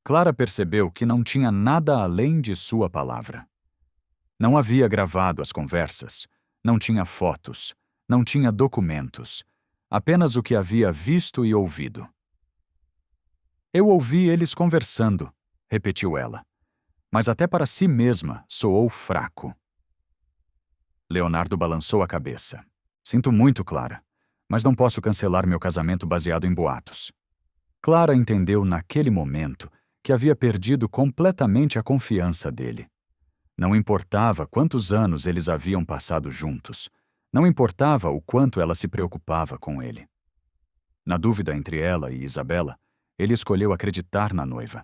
Clara percebeu que não tinha nada além de sua palavra. Não havia gravado as conversas. Não tinha fotos. Não tinha documentos. Apenas o que havia visto e ouvido. Eu ouvi eles conversando, repetiu ela. Mas até para si mesma soou fraco. Leonardo balançou a cabeça. Sinto muito, Clara, mas não posso cancelar meu casamento baseado em boatos. Clara entendeu naquele momento que havia perdido completamente a confiança dele. Não importava quantos anos eles haviam passado juntos. Não importava o quanto ela se preocupava com ele. Na dúvida entre ela e Isabela, ele escolheu acreditar na noiva.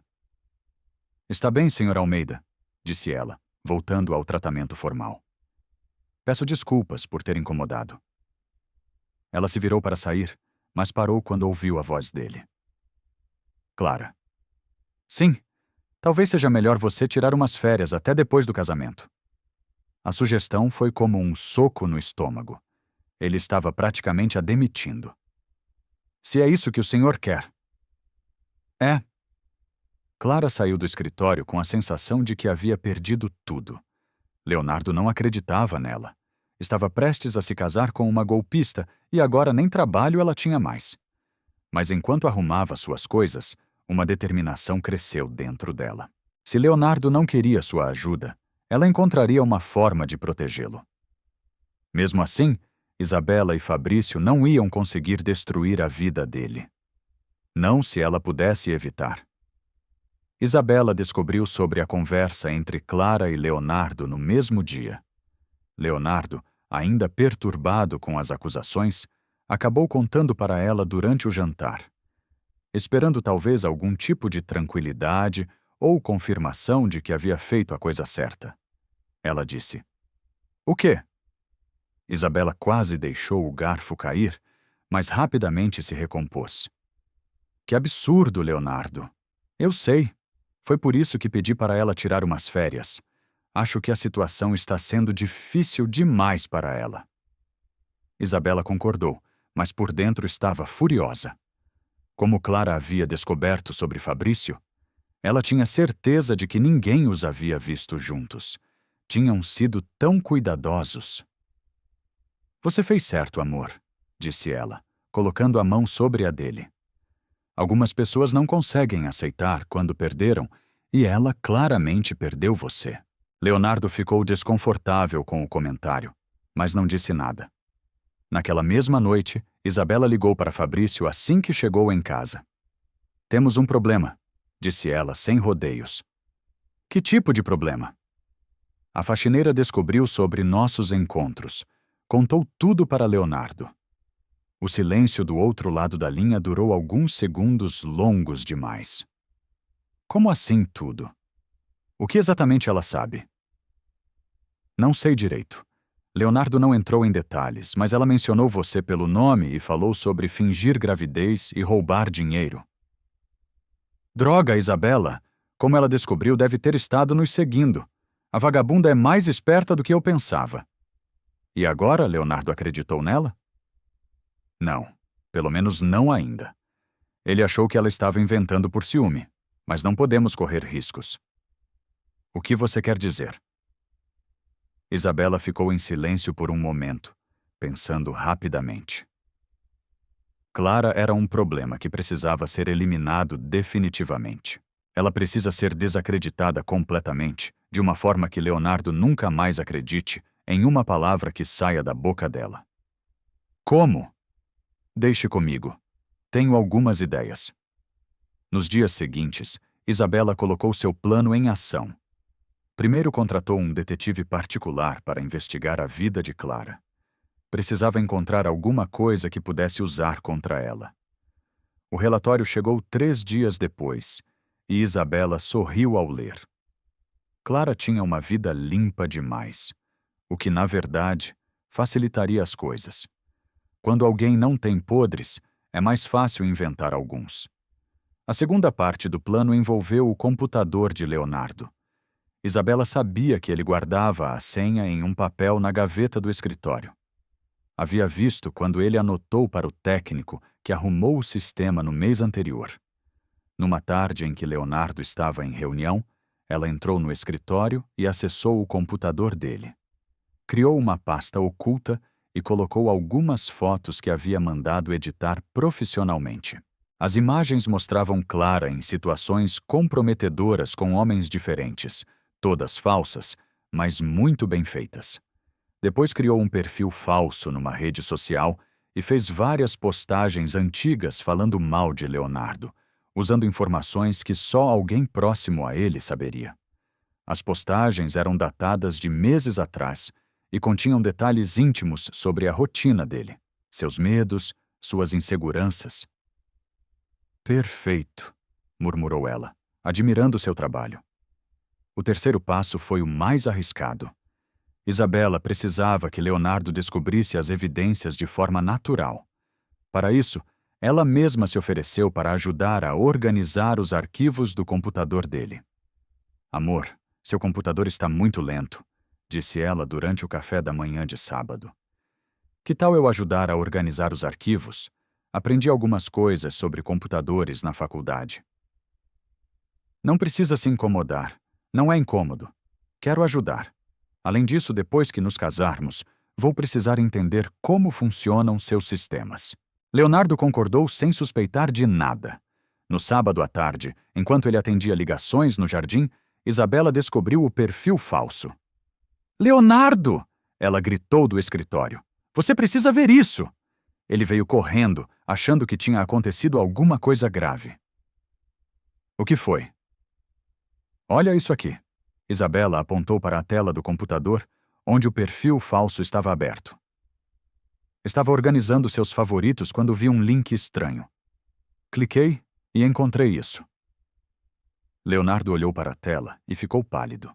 Está bem, Sr. Almeida, disse ela, voltando ao tratamento formal. Peço desculpas por ter incomodado. Ela se virou para sair, mas parou quando ouviu a voz dele. Clara. Sim, talvez seja melhor você tirar umas férias até depois do casamento. A sugestão foi como um soco no estômago. Ele estava praticamente a demitindo. Se é isso que o senhor quer. É. Clara saiu do escritório com a sensação de que havia perdido tudo. Leonardo não acreditava nela. Estava prestes a se casar com uma golpista e agora nem trabalho ela tinha mais. Mas enquanto arrumava suas coisas, uma determinação cresceu dentro dela. Se Leonardo não queria sua ajuda, ela encontraria uma forma de protegê-lo. Mesmo assim, Isabela e Fabrício não iam conseguir destruir a vida dele. Não se ela pudesse evitar. Isabela descobriu sobre a conversa entre Clara e Leonardo no mesmo dia. Leonardo, ainda perturbado com as acusações, acabou contando para ela durante o jantar, esperando talvez algum tipo de tranquilidade ou confirmação de que havia feito a coisa certa. Ela disse: "O quê?" Isabela quase deixou o garfo cair, mas rapidamente se recompôs. "Que absurdo, Leonardo. Eu sei. Foi por isso que pedi para ela tirar umas férias. Acho que a situação está sendo difícil demais para ela." Isabela concordou, mas por dentro estava furiosa. Como Clara havia descoberto sobre Fabrício, ela tinha certeza de que ninguém os havia visto juntos. Tinham sido tão cuidadosos. "Você fez certo, amor", disse ela, colocando a mão sobre a dele. "Algumas pessoas não conseguem aceitar quando perderam, e ela claramente perdeu você." Leonardo ficou desconfortável com o comentário, mas não disse nada. Naquela mesma noite, Isabela ligou para Fabrício assim que chegou em casa. "Temos um problema", disse ela sem rodeios. "Que tipo de problema?" A faxineira descobriu sobre nossos encontros. Contou tudo para Leonardo. O silêncio do outro lado da linha durou alguns segundos longos demais. "Como assim tudo? O que exatamente ela sabe?" "Não sei direito. Leonardo não entrou em detalhes, mas ela mencionou você pelo nome e falou sobre fingir gravidez e roubar dinheiro." "Droga, Isabela! Como ela descobriu, deve ter estado nos seguindo. A vagabunda é mais esperta do que eu pensava." "E agora Leonardo acreditou nela?" "Não. Pelo menos não ainda. Ele achou que ela estava inventando por ciúme, mas não podemos correr riscos." "O que você quer dizer?" Isabela ficou em silêncio por um momento, pensando rapidamente. Clara era um problema que precisava ser eliminado definitivamente. Ela precisa ser desacreditada completamente, de uma forma que Leonardo nunca mais acredite em uma palavra que saia da boca dela. "Como?" "Deixe comigo. Tenho algumas ideias." Nos dias seguintes, Isabela colocou seu plano em ação. Primeiro contratou um detetive particular para investigar a vida de Clara. Precisava encontrar alguma coisa que pudesse usar contra ela. O relatório chegou 3 dias depois, e Isabela sorriu ao ler. Clara tinha uma vida limpa demais, o que, na verdade, facilitaria as coisas. Quando alguém não tem podres, é mais fácil inventar alguns. A segunda parte do plano envolveu o computador de Leonardo. Isabela sabia que ele guardava a senha em um papel na gaveta do escritório. Havia visto quando ele anotou para o técnico que arrumou o sistema no mês anterior. Numa tarde em que Leonardo estava em reunião, ela entrou no escritório e acessou o computador dele. Criou uma pasta oculta e colocou algumas fotos que havia mandado editar profissionalmente. As imagens mostravam Clara em situações comprometedoras com homens diferentes, todas falsas, mas muito bem feitas. Depois criou um perfil falso numa rede social e fez várias postagens antigas falando mal de Leonardo, usando informações que só alguém próximo a ele saberia. As postagens eram datadas de meses atrás e continham detalhes íntimos sobre a rotina dele, seus medos, suas inseguranças. "Perfeito", murmurou ela, admirando seu trabalho. O terceiro passo foi o mais arriscado. Isabela precisava que Leonardo descobrisse as evidências de forma natural. Para isso, ela mesma se ofereceu para ajudar a organizar os arquivos do computador dele. "Amor, seu computador está muito lento", disse ela durante o café da manhã de sábado. "Que tal eu ajudar a organizar os arquivos? Aprendi algumas coisas sobre computadores na faculdade." "Não precisa se incomodar. Não é incômodo. Quero ajudar. Além disso, depois que nos casarmos, vou precisar entender como funcionam seus sistemas." Leonardo concordou sem suspeitar de nada. No sábado à tarde, enquanto ele atendia ligações no jardim, Isabela descobriu o perfil falso. "Leonardo!" ela gritou do escritório. "Você precisa ver isso!" Ele veio correndo, achando que tinha acontecido alguma coisa grave. "O que foi?" Olha isso aqui. Isabela apontou para a tela do computador, onde o perfil falso estava aberto. Estava organizando seus favoritos quando vi um link estranho. Cliquei e encontrei isso. Leonardo olhou para a tela e ficou pálido.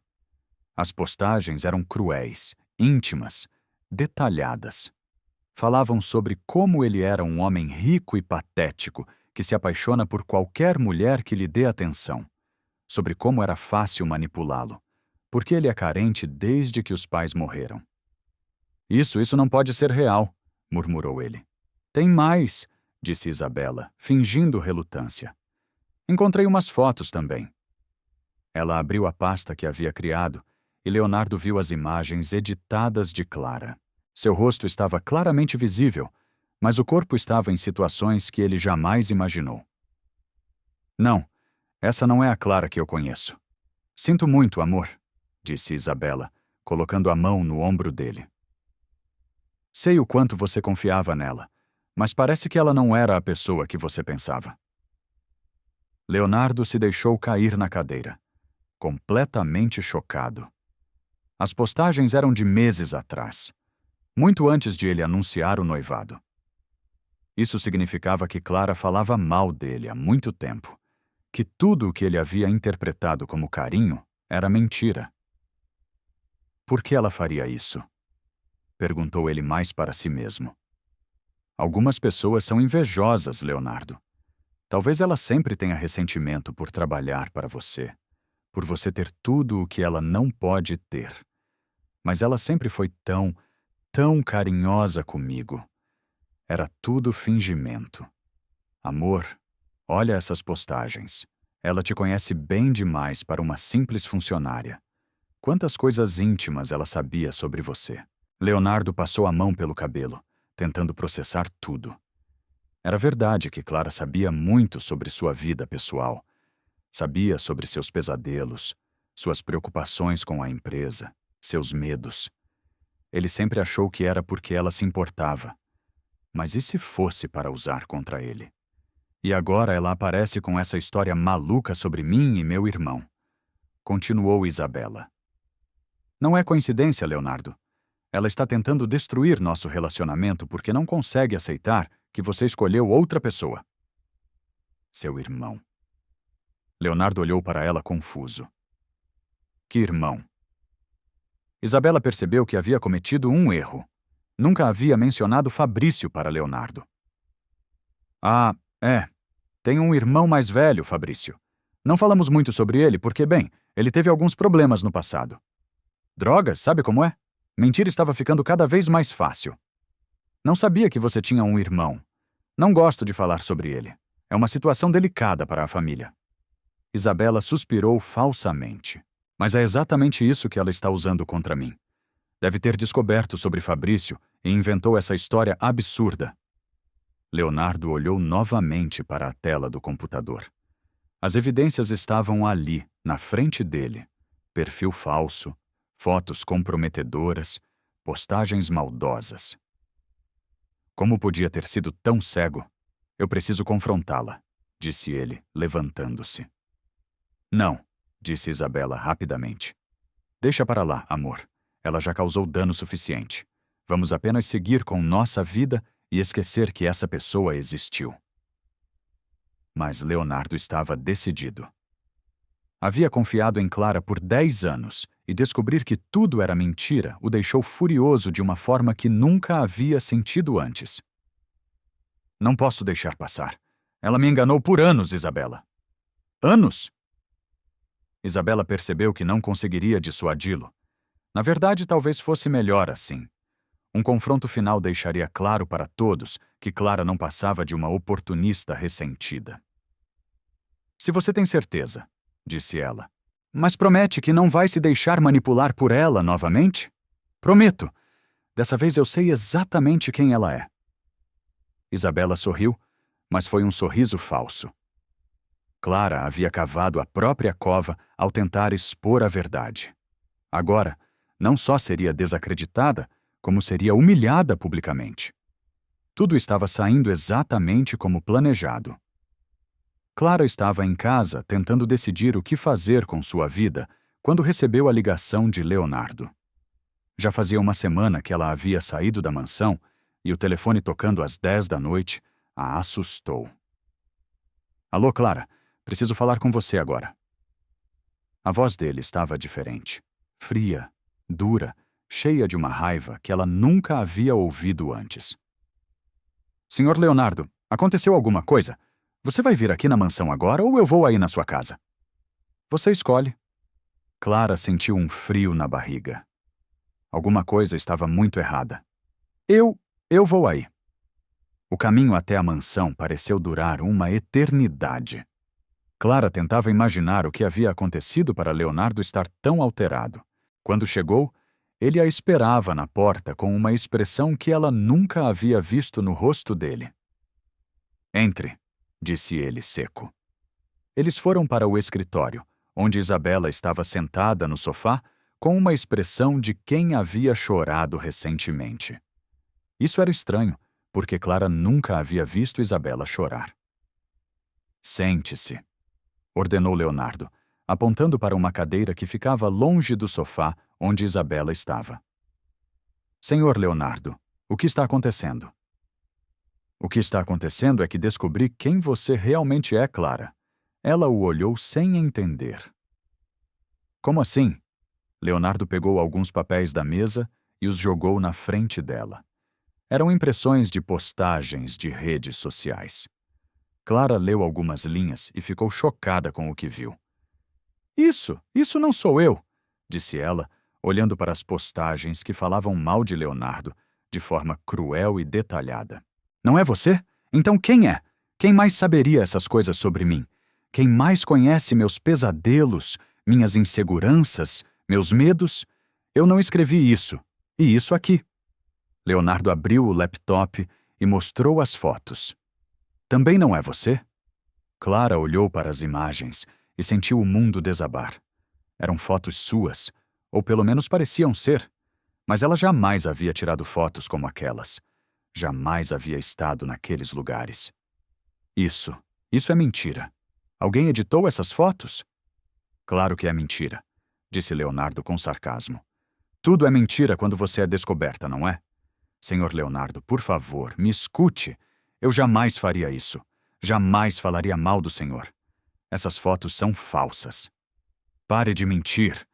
As postagens eram cruéis, íntimas, detalhadas. Falavam sobre como ele era um homem rico e patético que se apaixona por qualquer mulher que lhe dê atenção. Sobre como era fácil manipulá-lo, porque ele é carente desde que os pais morreram. Isso não pode ser real, murmurou ele. Tem mais, disse Isabela, fingindo relutância. Encontrei umas fotos também. Ela abriu a pasta que havia criado e Leonardo viu as imagens editadas de Clara. Seu rosto estava claramente visível, mas o corpo estava em situações que ele jamais imaginou. Não, essa não é a Clara que eu conheço. Sinto muito, amor, disse Isabela, colocando a mão no ombro dele. Sei o quanto você confiava nela, mas parece que ela não era a pessoa que você pensava. Leonardo se deixou cair na cadeira, completamente chocado. As postagens eram de meses atrás, muito antes de ele anunciar o noivado. Isso significava que Clara falava mal dele há muito tempo, que tudo o que ele havia interpretado como carinho era mentira. Por que ela faria isso? Perguntou ele mais para si mesmo. Algumas pessoas são invejosas, Leonardo. Talvez ela sempre tenha ressentimento por trabalhar para você, por você ter tudo o que ela não pode ter. Mas ela sempre foi tão carinhosa comigo. Era tudo fingimento. Amor, olha essas postagens. Ela te conhece bem demais para uma simples funcionária. Quantas coisas íntimas ela sabia sobre você. Leonardo passou a mão pelo cabelo, tentando processar tudo. Era verdade que Clara sabia muito sobre sua vida pessoal. Sabia sobre seus pesadelos, suas preocupações com a empresa, seus medos. Ele sempre achou que era porque ela se importava. Mas e se fosse para usar contra ele? E agora ela aparece com essa história maluca sobre mim e meu irmão. Continuou Isabela. Não é coincidência, Leonardo. Ela está tentando destruir nosso relacionamento porque não consegue aceitar que você escolheu outra pessoa. Seu irmão. Leonardo olhou para ela confuso. Que irmão? Isabela percebeu que havia cometido um erro. Nunca havia mencionado Fabrício para Leonardo. Ah, é. Tenho um irmão mais velho, Fabrício. Não falamos muito sobre ele porque, bem, ele teve alguns problemas no passado. Drogas, sabe como é? Mentir estava ficando cada vez mais fácil. Não sabia que você tinha um irmão. Não gosto de falar sobre ele. É uma situação delicada para a família. Isabela suspirou falsamente. Mas é exatamente isso que ela está usando contra mim. Deve ter descoberto sobre Fabrício e inventou essa história absurda. Leonardo olhou novamente para a tela do computador. As evidências estavam ali, na frente dele. Perfil falso, fotos comprometedoras, postagens maldosas. Como podia ter sido tão cego? Eu preciso confrontá-la, disse ele, levantando-se. Não, disse Isabela rapidamente. Deixa para lá, amor. Ela já causou dano suficiente. Vamos apenas seguir com nossa vida e esquecer que essa pessoa existiu. Mas Leonardo estava decidido. Havia confiado em Clara por 10 anos e descobrir que tudo era mentira o deixou furioso de uma forma que nunca havia sentido antes. Não posso deixar passar. Ela me enganou por anos, Isabela. Anos? Isabela percebeu que não conseguiria dissuadi-lo. Na verdade, talvez fosse melhor assim. Um confronto final deixaria claro para todos que Clara não passava de uma oportunista ressentida. Se você tem certeza, disse ela, mas promete que não vai se deixar manipular por ela novamente? Prometo. Dessa vez eu sei exatamente quem ela é. Isabela sorriu, mas foi um sorriso falso. Clara havia cavado a própria cova ao tentar expor a verdade. Agora, não só seria desacreditada, como seria humilhada publicamente. Tudo estava saindo exatamente como planejado. Clara estava em casa tentando decidir o que fazer com sua vida quando recebeu a ligação de Leonardo. Já fazia uma semana que ela havia saído da mansão e o telefone tocando às 10 da noite a assustou. Alô, Clara, preciso falar com você agora. A voz dele estava diferente, fria, dura, cheia de uma raiva que ela nunca havia ouvido antes. Senhor Leonardo, aconteceu alguma coisa? Você vai vir aqui na mansão agora ou eu vou aí na sua casa? Você escolhe. Clara sentiu um frio na barriga. Alguma coisa estava muito errada. Eu vou aí. O caminho até a mansão pareceu durar uma eternidade. Clara tentava imaginar o que havia acontecido para Leonardo estar tão alterado. Quando chegou, ele a esperava na porta com uma expressão que ela nunca havia visto no rosto dele. Entre, disse ele seco. Eles foram para o escritório, onde Isabela estava sentada no sofá com uma expressão de quem havia chorado recentemente. Isso era estranho, porque Clara nunca havia visto Isabela chorar. Sente-se, ordenou Leonardo, apontando para uma cadeira que ficava longe do sofá onde Isabela estava. Senhor Leonardo, o que está acontecendo? O que está acontecendo é que descobri quem você realmente é, Clara. Ela o olhou sem entender. Como assim? Leonardo pegou alguns papéis da mesa e os jogou na frente dela. Eram impressões de postagens de redes sociais. Clara leu algumas linhas e ficou chocada com o que viu. Isso não sou eu, disse ela, olhando para as postagens que falavam mal de Leonardo, de forma cruel e detalhada. Não é você? Então quem é? Quem mais saberia essas coisas sobre mim? Quem mais conhece meus pesadelos, minhas inseguranças, meus medos? Eu não escrevi isso. E isso aqui. Leonardo abriu o laptop e mostrou as fotos. Também não é você? Clara olhou para as imagens e sentiu o mundo desabar. Eram fotos suas, ou pelo menos pareciam ser, mas ela jamais havia tirado fotos como aquelas. Jamais havia estado naqueles lugares. Isso é mentira. Alguém editou essas fotos? Claro que é mentira, disse Leonardo com sarcasmo. Tudo é mentira quando você é descoberta, não é? Senhor Leonardo, por favor, me escute. Eu jamais faria isso. Jamais falaria mal do senhor. Essas fotos são falsas. Pare de mentir,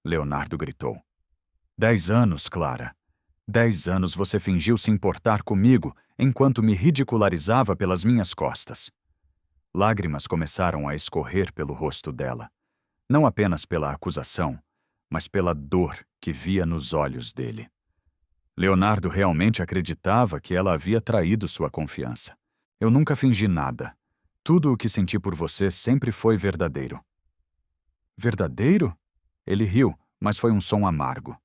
Leonardo gritou. 10 anos, Clara. 10 anos você fingiu se importar comigo enquanto me ridicularizava pelas minhas costas. Lágrimas começaram a escorrer pelo rosto dela. Não apenas pela acusação, mas pela dor que via nos olhos dele. Leonardo realmente acreditava que ela havia traído sua confiança. Eu nunca fingi nada. Tudo o que senti por você sempre foi verdadeiro. Verdadeiro? Ele riu, mas foi um som amargo.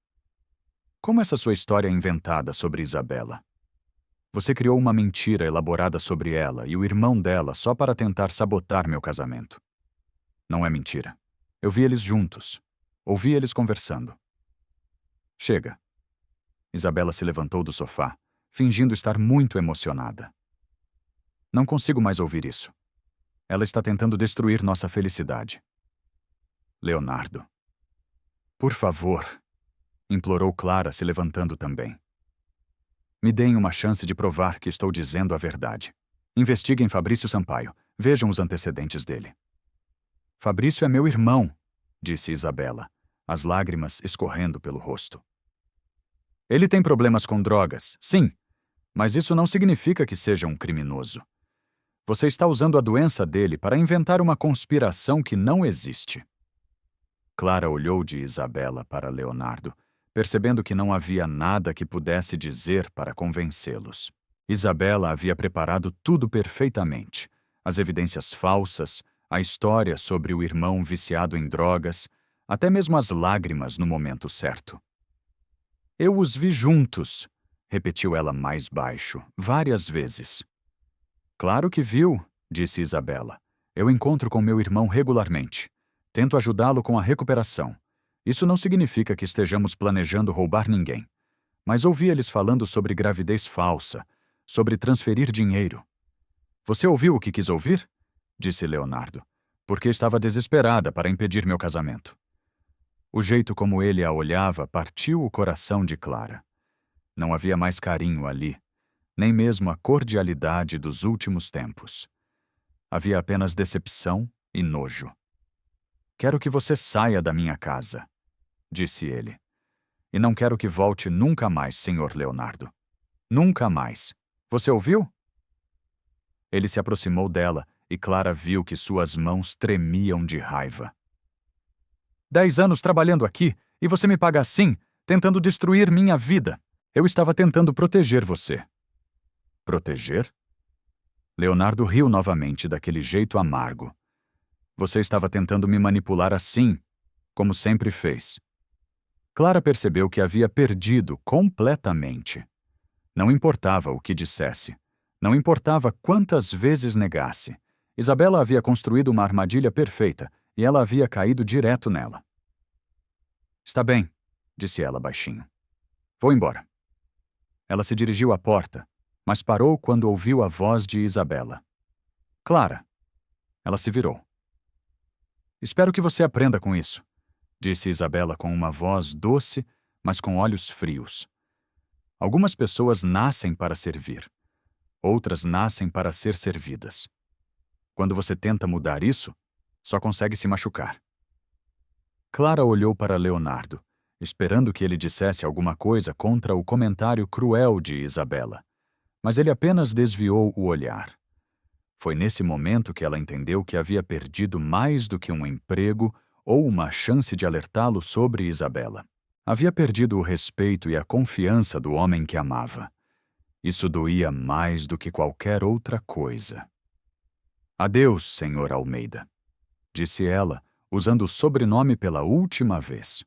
Como essa sua história é inventada sobre Isabela? Você criou uma mentira elaborada sobre ela e o irmão dela só para tentar sabotar meu casamento. Não é mentira. Eu vi eles juntos. Ouvi eles conversando. Chega. Isabela se levantou do sofá, fingindo estar muito emocionada. Não consigo mais ouvir isso. Ela está tentando destruir nossa felicidade. Leonardo. Por favor, implorou Clara, se levantando também. Me deem uma chance de provar que estou dizendo a verdade. Investiguem Fabrício Sampaio. Vejam os antecedentes dele. Fabrício é meu irmão, disse Isabela, as lágrimas escorrendo pelo rosto. Ele tem problemas com drogas, sim, mas isso não significa que seja um criminoso. Você está usando a doença dele para inventar uma conspiração que não existe. Clara olhou de Isabela para Leonardo, percebendo que não havia nada que pudesse dizer para convencê-los. Isabela havia preparado tudo perfeitamente. As evidências falsas, a história sobre o irmão viciado em drogas, até mesmo as lágrimas no momento certo. Eu os vi juntos, repetiu ela mais baixo, várias vezes. Claro que viu, disse Isabela. Eu encontro com meu irmão regularmente. Tento ajudá-lo com a recuperação. Isso não significa que estejamos planejando roubar ninguém. Mas ouvi eles falando sobre gravidez falsa, sobre transferir dinheiro. Você ouviu o que quis ouvir? disse Leonardo, porque estava desesperada para impedir meu casamento. O jeito como ele a olhava partiu o coração de Clara. Não havia mais carinho ali, nem mesmo a cordialidade dos últimos tempos. Havia apenas decepção e nojo. Quero que você saia da minha casa, disse ele. E não quero que volte nunca mais, Sr. Leonardo. Nunca mais. Você ouviu? Ele se aproximou dela e Clara viu que suas mãos tremiam de raiva. 10 anos trabalhando aqui e você me paga assim, tentando destruir minha vida. Eu estava tentando proteger você. Proteger? Leonardo riu novamente daquele jeito amargo. Você estava tentando me manipular assim, como sempre fez. Clara percebeu que havia perdido completamente. Não importava o que dissesse. Não importava quantas vezes negasse. Isabela havia construído uma armadilha perfeita e ela havia caído direto nela. Está bem, disse ela baixinho. Vou embora. Ela se dirigiu à porta, mas parou quando ouviu a voz de Isabela. Clara. Ela se virou. Espero que você aprenda com isso, disse Isabela com uma voz doce, mas com olhos frios. Algumas pessoas nascem para servir. Outras nascem para ser servidas. Quando você tenta mudar isso, só consegue se machucar. Clara olhou para Leonardo, esperando que ele dissesse alguma coisa contra o comentário cruel de Isabela, mas ele apenas desviou o olhar. Foi nesse momento que ela entendeu que havia perdido mais do que um emprego ou uma chance de alertá-lo sobre Isabela. Havia perdido o respeito e a confiança do homem que amava. Isso doía mais do que qualquer outra coisa. Adeus, Sr. Almeida, disse ela, usando o sobrenome pela última vez.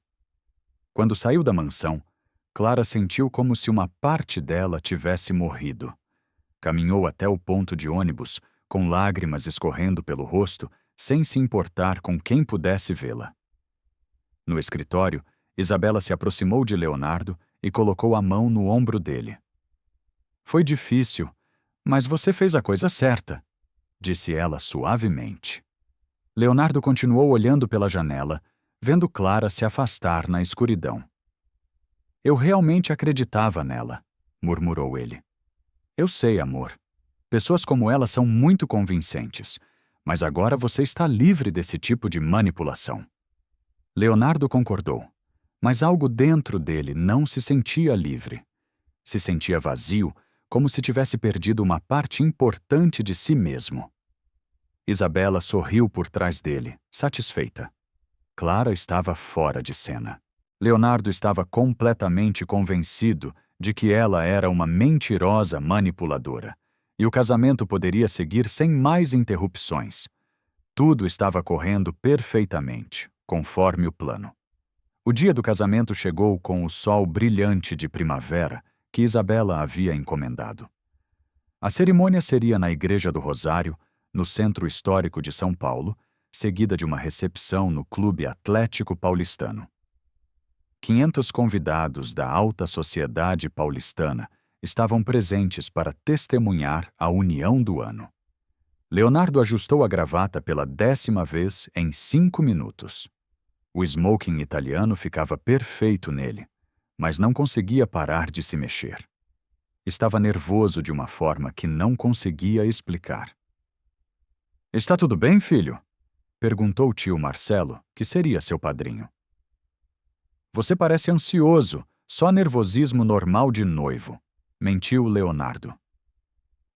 Quando saiu da mansão, Clara sentiu como se uma parte dela tivesse morrido. Caminhou até o ponto de ônibus, com lágrimas escorrendo pelo rosto, sem se importar com quem pudesse vê-la. No escritório, Isabela se aproximou de Leonardo e colocou a mão no ombro dele. Foi difícil, mas você fez a coisa certa, disse ela suavemente. Leonardo continuou olhando pela janela, vendo Clara se afastar na escuridão. Eu realmente acreditava nela, murmurou ele. Eu sei, amor. Pessoas como ela são muito convincentes, mas agora você está livre desse tipo de manipulação. Leonardo concordou, mas algo dentro dele não se sentia livre. Se sentia vazio, como se tivesse perdido uma parte importante de si mesmo. Isabela sorriu por trás dele, satisfeita. Clara estava fora de cena. Leonardo estava completamente convencido de que ela era uma mentirosa manipuladora, e o casamento poderia seguir sem mais interrupções. Tudo estava correndo perfeitamente, conforme o plano. O dia do casamento chegou com o sol brilhante de primavera que Isabela havia encomendado. A cerimônia seria na Igreja do Rosário, no Centro Histórico de São Paulo, seguida de uma recepção no Clube Atlético Paulistano. 500 convidados da alta sociedade paulistana estavam presentes para testemunhar a união do ano. Leonardo ajustou a gravata pela 10ª vez em 5 minutos. O smoking italiano ficava perfeito nele, mas não conseguia parar de se mexer. Estava nervoso de uma forma que não conseguia explicar. Está tudo bem, filho? Perguntou o tio Marcelo, que seria seu padrinho. Você parece ansioso, só nervosismo normal de noivo, mentiu Leonardo.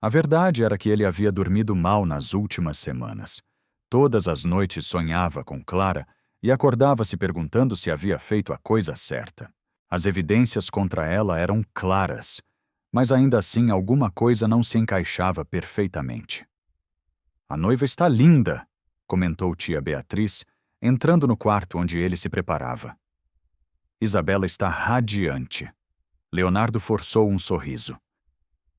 A verdade era que ele havia dormido mal nas últimas semanas. Todas as noites sonhava com Clara e acordava se perguntando se havia feito a coisa certa. As evidências contra ela eram claras, mas ainda assim alguma coisa não se encaixava perfeitamente. A noiva está linda, comentou tia Beatriz, entrando no quarto onde ele se preparava. Isabela está radiante. Leonardo forçou um sorriso.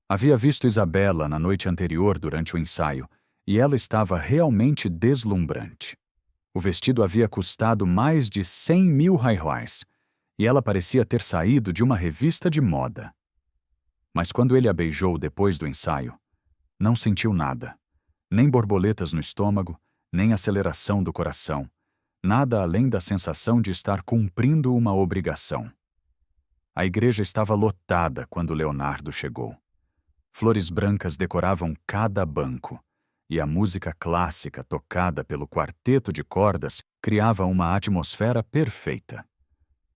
Havia visto Isabela na noite anterior durante o ensaio, e ela estava realmente deslumbrante. O vestido havia custado mais de 100.000 reais, e ela parecia ter saído de uma revista de moda. Mas quando ele a beijou depois do ensaio, não sentiu nada. Nem borboletas no estômago, nem aceleração do coração. Nada além da sensação de estar cumprindo uma obrigação. A igreja estava lotada quando Leonardo chegou. Flores brancas decoravam cada banco, e a música clássica tocada pelo quarteto de cordas criava uma atmosfera perfeita.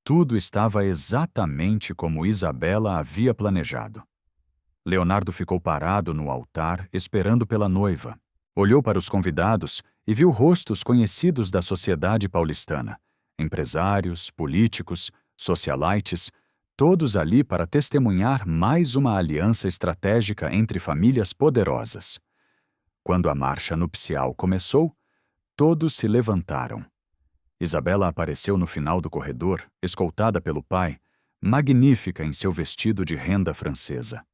Tudo estava exatamente como Isabela havia planejado. Leonardo ficou parado no altar, esperando pela noiva. Olhou para os convidados e viu rostos conhecidos da sociedade paulistana, empresários, políticos, socialites, todos ali para testemunhar mais uma aliança estratégica entre famílias poderosas. Quando a marcha nupcial começou, todos se levantaram. Isabela apareceu no final do corredor, escoltada pelo pai, magnífica em seu vestido de renda francesa.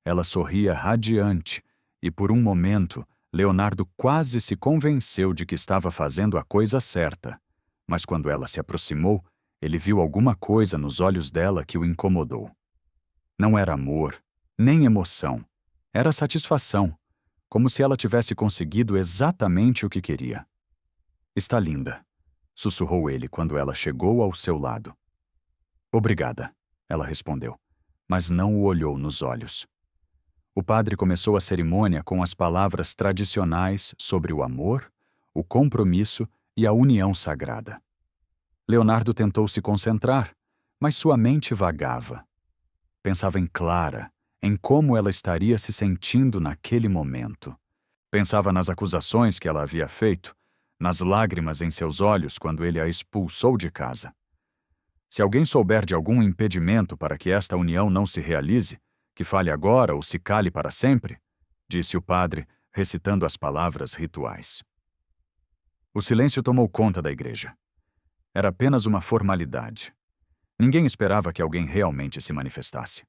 Ela sorria radiante e, por um momento, Leonardo quase se convenceu de que estava fazendo a coisa certa. Mas quando ela se aproximou, ele viu alguma coisa nos olhos dela que o incomodou. Não era amor, nem emoção. Era satisfação, como se ela tivesse conseguido exatamente o que queria. "Está linda", sussurrou ele quando ela chegou ao seu lado. "Obrigada", ela respondeu, mas não o olhou nos olhos. O padre começou a cerimônia com as palavras tradicionais sobre o amor, o compromisso e a união sagrada. Leonardo tentou se concentrar, mas sua mente vagava. Pensava em Clara, em como ela estaria se sentindo naquele momento. Pensava nas acusações que ela havia feito, nas lágrimas em seus olhos quando ele a expulsou de casa. Se alguém souber de algum impedimento para que esta união não se realize, que fale agora ou se cale para sempre, disse o padre, recitando as palavras rituais. O silêncio tomou conta da igreja. Era apenas uma formalidade. Ninguém esperava que alguém realmente se manifestasse.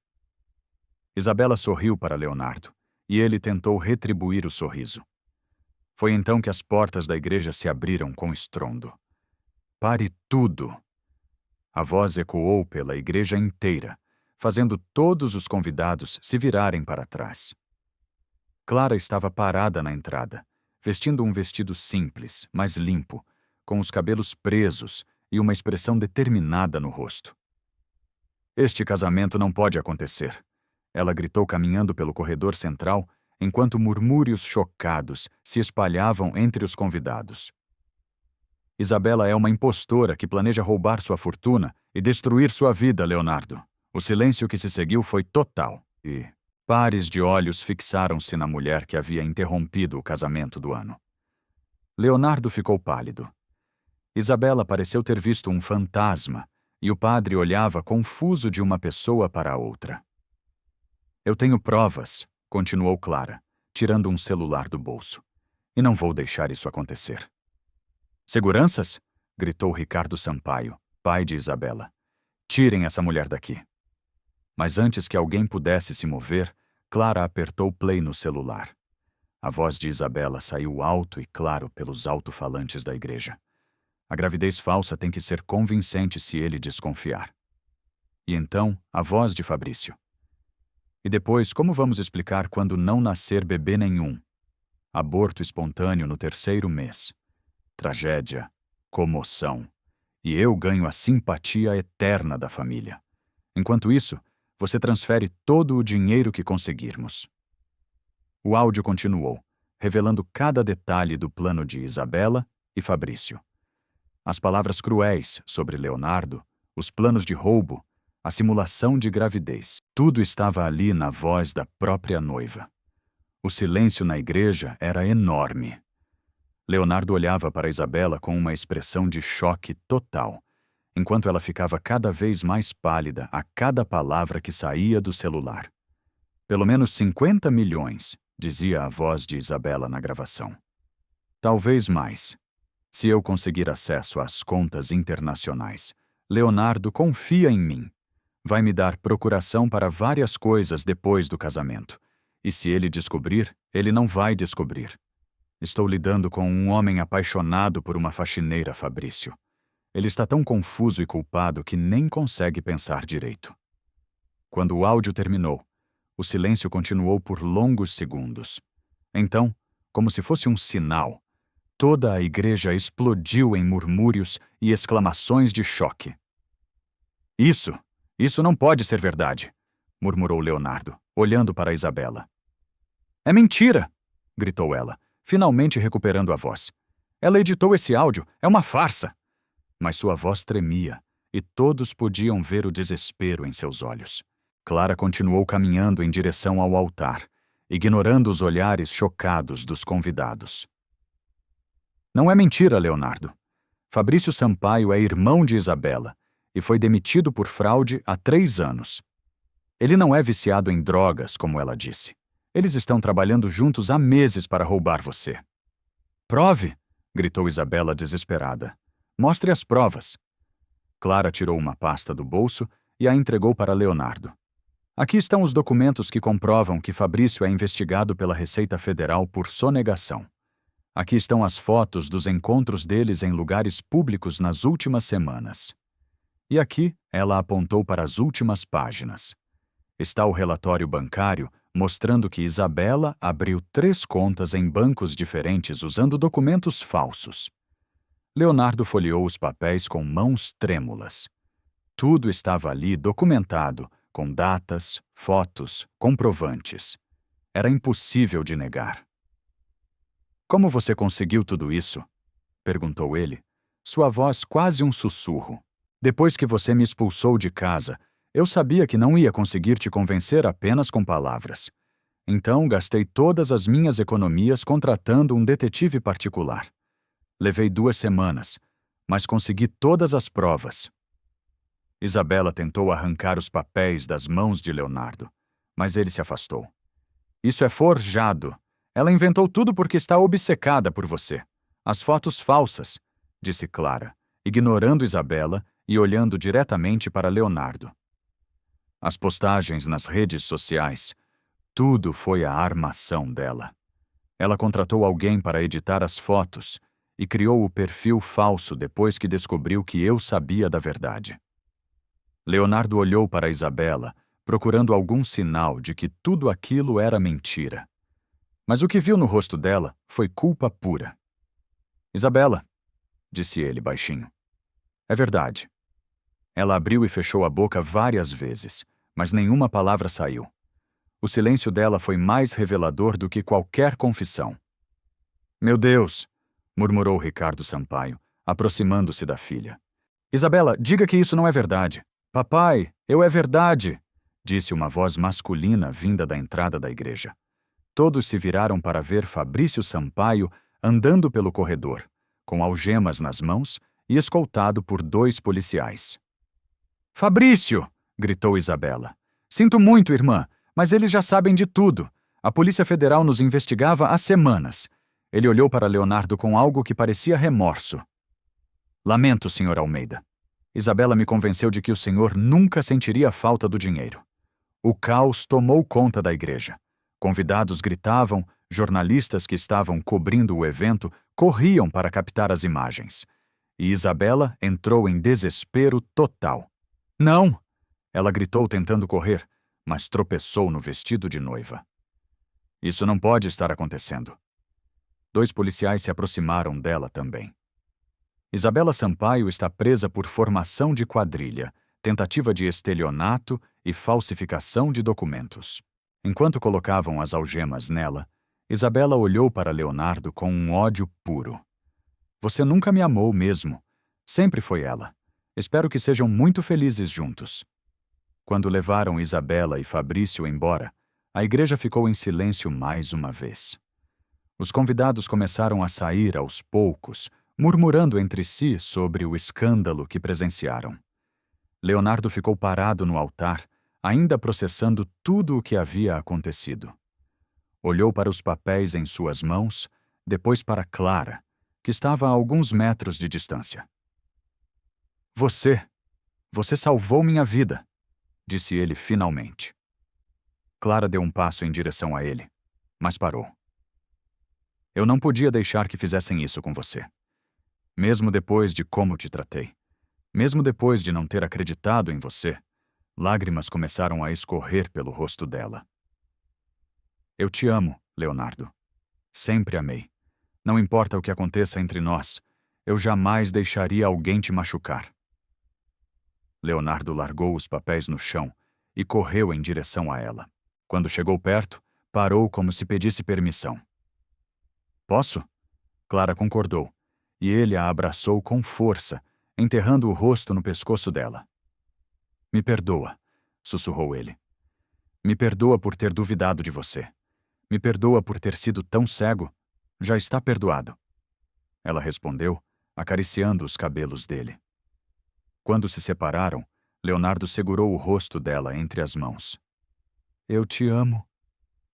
Isabela sorriu para Leonardo, e ele tentou retribuir o sorriso. Foi então que as portas da igreja se abriram com estrondo. "Pare tudo!" A voz ecoou pela igreja inteira, fazendo todos os convidados se virarem para trás. Clara estava parada na entrada, vestindo um vestido simples, mas limpo, com os cabelos presos e uma expressão determinada no rosto. "Este casamento não pode acontecer", ela gritou caminhando pelo corredor central, enquanto murmúrios chocados se espalhavam entre os convidados. "Isabela é uma impostora que planeja roubar sua fortuna e destruir sua vida, Leonardo." O silêncio que se seguiu foi total, e pares de olhos fixaram-se na mulher que havia interrompido o casamento do ano. Leonardo ficou pálido. Isabela pareceu ter visto um fantasma, e o padre olhava confuso de uma pessoa para a outra. "Eu tenho provas", continuou Clara, tirando um celular do bolso, "e não vou deixar isso acontecer." "Seguranças?", gritou Ricardo Sampaio, pai de Isabela. "Tirem essa mulher daqui." Mas antes que alguém pudesse se mover, Clara apertou play no celular. A voz de Isabela saiu alto e claro pelos alto-falantes da igreja. A gravidez falsa tem que ser convincente se ele desconfiar. E então, a voz de Fabrício. "E depois, como vamos explicar quando não nascer bebê nenhum? Aborto espontâneo no 3º mês. Tragédia, comoção. E eu ganho a simpatia eterna da família. Enquanto isso, você transfere todo o dinheiro que conseguirmos." O áudio continuou, revelando cada detalhe do plano de Isabela e Fabrício. As palavras cruéis sobre Leonardo, os planos de roubo, a simulação de gravidez. Tudo estava ali na voz da própria noiva. O silêncio na igreja era enorme. Leonardo olhava para Isabela com uma expressão de choque total, enquanto ela ficava cada vez mais pálida a cada palavra que saía do celular. "Pelo menos 50 milhões", dizia a voz de Isabela na gravação. "Talvez mais. Se eu conseguir acesso às contas internacionais, Leonardo confia em mim. Vai me dar procuração para várias coisas depois do casamento. E se ele descobrir, ele não vai descobrir. Estou lidando com um homem apaixonado por uma faxineira, Fabrício. Ele está tão confuso e culpado que nem consegue pensar direito." Quando o áudio terminou, o silêncio continuou por longos segundos. Então, como se fosse um sinal. Toda a igreja explodiu em murmúrios e exclamações de choque. Isso não pode ser verdade, murmurou Leonardo, olhando para Isabela. É mentira, gritou ela, finalmente recuperando a voz. Ela editou esse áudio, é uma farsa. Mas sua voz tremia, e todos podiam ver o desespero em seus olhos. Clara continuou caminhando em direção ao altar, ignorando os olhares chocados dos convidados. Não é mentira, Leonardo. Fabrício Sampaio é irmão de Isabela e foi demitido por fraude há 3 anos. Ele não é viciado em drogas, como ela disse. Eles estão trabalhando juntos há meses para roubar você. Prove! Gritou Isabela desesperada. Mostre as provas. Clara tirou uma pasta do bolso e a entregou para Leonardo. Aqui estão os documentos que comprovam que Fabrício é investigado pela Receita Federal por sonegação. Aqui estão as fotos dos encontros deles em lugares públicos nas últimas semanas. E aqui ela apontou para as últimas páginas. Está o relatório bancário mostrando que Isabela abriu 3 contas em bancos diferentes usando documentos falsos. Leonardo folheou os papéis com mãos trêmulas. Tudo estava ali documentado, com datas, fotos, comprovantes. Era impossível de negar. Como você conseguiu tudo isso? Perguntou ele, sua voz quase um sussurro. Depois que você me expulsou de casa, eu sabia que não ia conseguir te convencer apenas com palavras. Então gastei todas as minhas economias contratando um detetive particular. Levei 2 semanas, mas consegui todas as provas. Isabela tentou arrancar os papéis das mãos de Leonardo, mas ele se afastou. Isso é forjado. Ela inventou tudo porque está obcecada por você. As fotos falsas, disse Clara, ignorando Isabela e olhando diretamente para Leonardo. As postagens nas redes sociais, tudo foi a armação dela. Ela contratou alguém para editar as fotos e criou o perfil falso depois que descobriu que eu sabia da verdade. Leonardo olhou para Isabela, procurando algum sinal de que tudo aquilo era mentira. Mas o que viu no rosto dela foi culpa pura. Isabela, disse ele baixinho. É verdade. Ela abriu e fechou a boca várias vezes, mas nenhuma palavra saiu. O silêncio dela foi mais revelador do que qualquer confissão. Meu Deus, murmurou Ricardo Sampaio, aproximando-se da filha. Isabela, diga que isso não é verdade. Papai, eu é verdade, disse uma voz masculina vinda da entrada da igreja. Todos se viraram para ver Fabrício Sampaio andando pelo corredor, com algemas nas mãos e escoltado por 2 policiais. Fabrício! Gritou Isabela. Sinto muito, irmã, mas eles já sabem de tudo. A Polícia Federal nos investigava há semanas. Ele olhou para Leonardo com algo que parecia remorso. Lamento, Sr. Almeida. Isabela me convenceu de que o senhor nunca sentiria falta do dinheiro. O caos tomou conta da igreja. Convidados gritavam, jornalistas que estavam cobrindo o evento corriam para captar as imagens. E Isabela entrou em desespero total. Não! Ela gritou tentando correr, mas tropeçou no vestido de noiva. Isso não pode estar acontecendo. 2 policiais se aproximaram dela também. Isabela Sampaio está presa por formação de quadrilha, tentativa de estelionato e falsificação de documentos. Enquanto colocavam as algemas nela, Isabela olhou para Leonardo com um ódio puro. Você nunca me amou mesmo. Sempre foi ela. Espero que sejam muito felizes juntos. Quando levaram Isabela e Fabrício embora, a igreja ficou em silêncio mais uma vez. Os convidados começaram a sair aos poucos, murmurando entre si sobre o escândalo que presenciaram. Leonardo ficou parado no altar, ainda processando tudo o que havia acontecido. Olhou para os papéis em suas mãos, depois para Clara, que estava a alguns metros de distância. Você salvou minha vida, disse ele finalmente. Clara deu um passo em direção a ele, mas parou. Eu não podia deixar que fizessem isso com você. Mesmo depois de como te tratei, mesmo depois de não ter acreditado em você, lágrimas começaram a escorrer pelo rosto dela. Eu te amo, Leonardo. Sempre amei. Não importa o que aconteça entre nós, eu jamais deixaria alguém te machucar. Leonardo largou os papéis no chão e correu em direção a ela. Quando chegou perto, parou como se pedisse permissão. Posso? Clara concordou, e ele a abraçou com força, enterrando o rosto no pescoço dela. Me perdoa, sussurrou ele. Me perdoa por ter duvidado de você. Me perdoa por ter sido tão cego. Já está perdoado. Ela respondeu, acariciando os cabelos dele. Quando se separaram, Leonardo segurou o rosto dela entre as mãos. Eu te amo,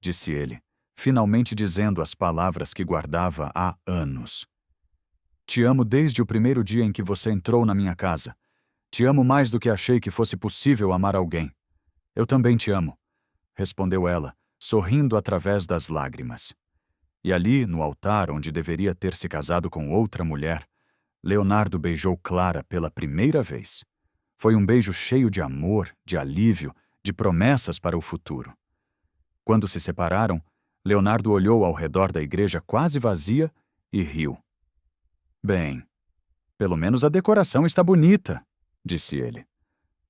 disse ele, finalmente dizendo as palavras que guardava há anos. Te amo desde o primeiro dia em que você entrou na minha casa. Te amo mais do que achei que fosse possível amar alguém. Eu também te amo, respondeu ela, sorrindo através das lágrimas. E ali, no altar onde deveria ter se casado com outra mulher, Leonardo beijou Clara pela primeira vez. Foi um beijo cheio de amor, de alívio, de promessas para o futuro. Quando se separaram, Leonardo olhou ao redor da igreja quase vazia e riu. Bem, pelo menos a decoração está bonita, disse ele.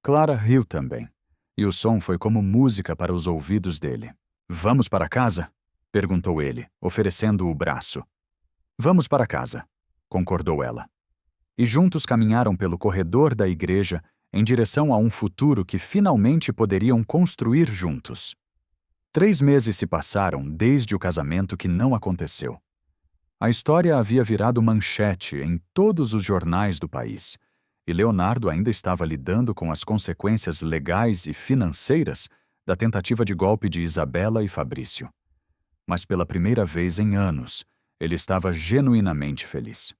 Clara riu também, e o som foi como música para os ouvidos dele. Vamos para casa? Perguntou ele, oferecendo o braço. Vamos para casa, concordou ela. E juntos caminharam pelo corredor da igreja em direção a um futuro que finalmente poderiam construir juntos. 3 meses se passaram desde o casamento que não aconteceu. A história havia virado manchete em todos os jornais do país, e Leonardo ainda estava lidando com as consequências legais e financeiras da tentativa de golpe de Isabela e Fabrício. Mas pela primeira vez em anos, ele estava genuinamente feliz.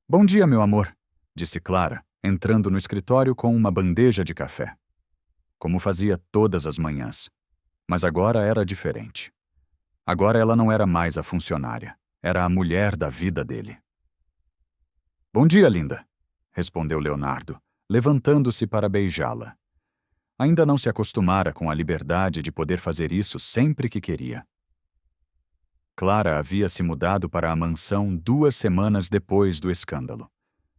Bom dia, meu amor, disse Clara, entrando no escritório com uma bandeja de café. Como fazia todas as manhãs. Mas agora era diferente. Agora ela não era mais a funcionária, era a mulher da vida dele. Bom dia, linda, respondeu Leonardo, levantando-se para beijá-la. Ainda não se acostumara com a liberdade de poder fazer isso sempre que queria. Clara havia se mudado para a mansão 2 semanas depois do escândalo.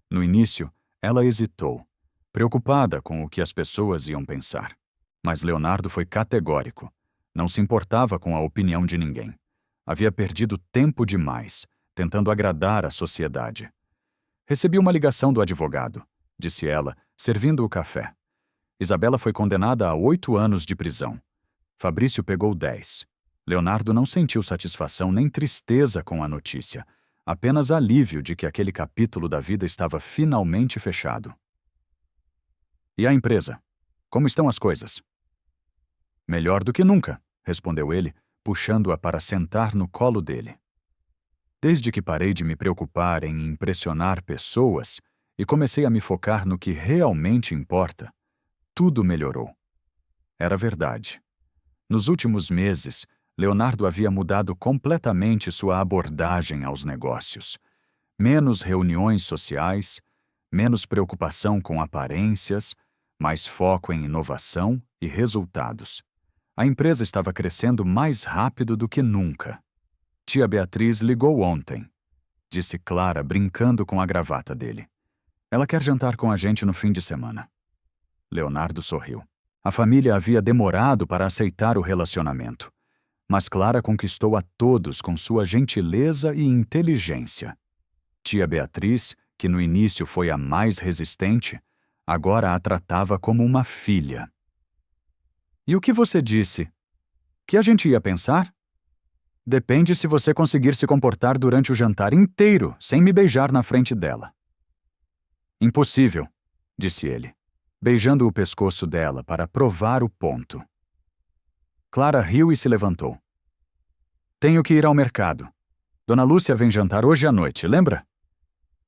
No início, ela hesitou, preocupada com o que as pessoas iam pensar. Mas Leonardo foi categórico. Não se importava com a opinião de ninguém. Havia perdido tempo demais, tentando agradar a sociedade. Recebi uma ligação do advogado, disse ela, servindo o café. Isabela foi condenada a 8 anos de prisão. Fabrício pegou 10. Leonardo não sentiu satisfação nem tristeza com a notícia, apenas alívio de que aquele capítulo da vida estava finalmente fechado. E a empresa? Como estão as coisas? Melhor do que nunca, respondeu ele, puxando-a para sentar no colo dele. Desde que parei de me preocupar em impressionar pessoas e comecei a me focar no que realmente importa, tudo melhorou. Era verdade. Nos últimos meses, Leonardo havia mudado completamente sua abordagem aos negócios. Menos reuniões sociais, menos preocupação com aparências, mais foco em inovação e resultados. A empresa estava crescendo mais rápido do que nunca. Tia Beatriz ligou ontem, disse Clara, brincando com a gravata dele. Ela quer jantar com a gente no fim de semana. Leonardo sorriu. A família havia demorado para aceitar o relacionamento, mas Clara conquistou a todos com sua gentileza e inteligência. Tia Beatriz, que no início foi a mais resistente, agora a tratava como uma filha. E o que você disse? Que a gente ia pensar? Depende se você conseguir se comportar durante o jantar inteiro sem me beijar na frente dela. Impossível, disse ele, beijando o pescoço dela para provar o ponto. Clara riu e se levantou. Tenho que ir ao mercado. Dona Lúcia vem jantar hoje à noite, lembra?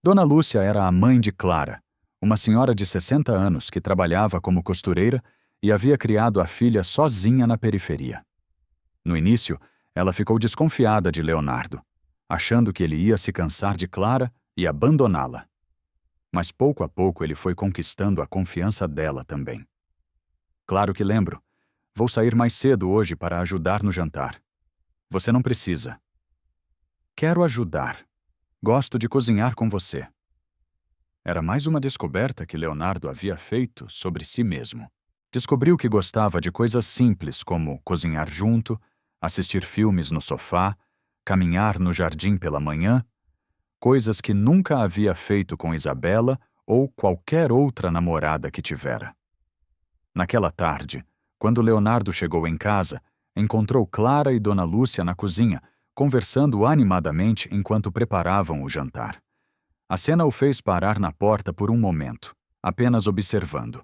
Dona Lúcia era a mãe de Clara, uma senhora de 60 anos que trabalhava como costureira e havia criado a filha sozinha na periferia. No início, ela ficou desconfiada de Leonardo, achando que ele ia se cansar de Clara e abandoná-la. Mas pouco a pouco ele foi conquistando a confiança dela também. Claro que lembro. Vou sair mais cedo hoje para ajudar no jantar. Você não precisa, Quero ajudar. Gosto de cozinhar com você. Era mais uma descoberta que Leonardo havia feito sobre si mesmo. Descobriu que gostava de coisas simples como cozinhar junto, assistir filmes no sofá, caminhar no jardim pela manhã, coisas que nunca havia feito com Isabela ou qualquer outra namorada que tivera. Naquela tarde, quando Leonardo chegou em casa, encontrou Clara e Dona Lúcia na cozinha, conversando animadamente enquanto preparavam o jantar. A cena o fez parar na porta por um momento, apenas observando.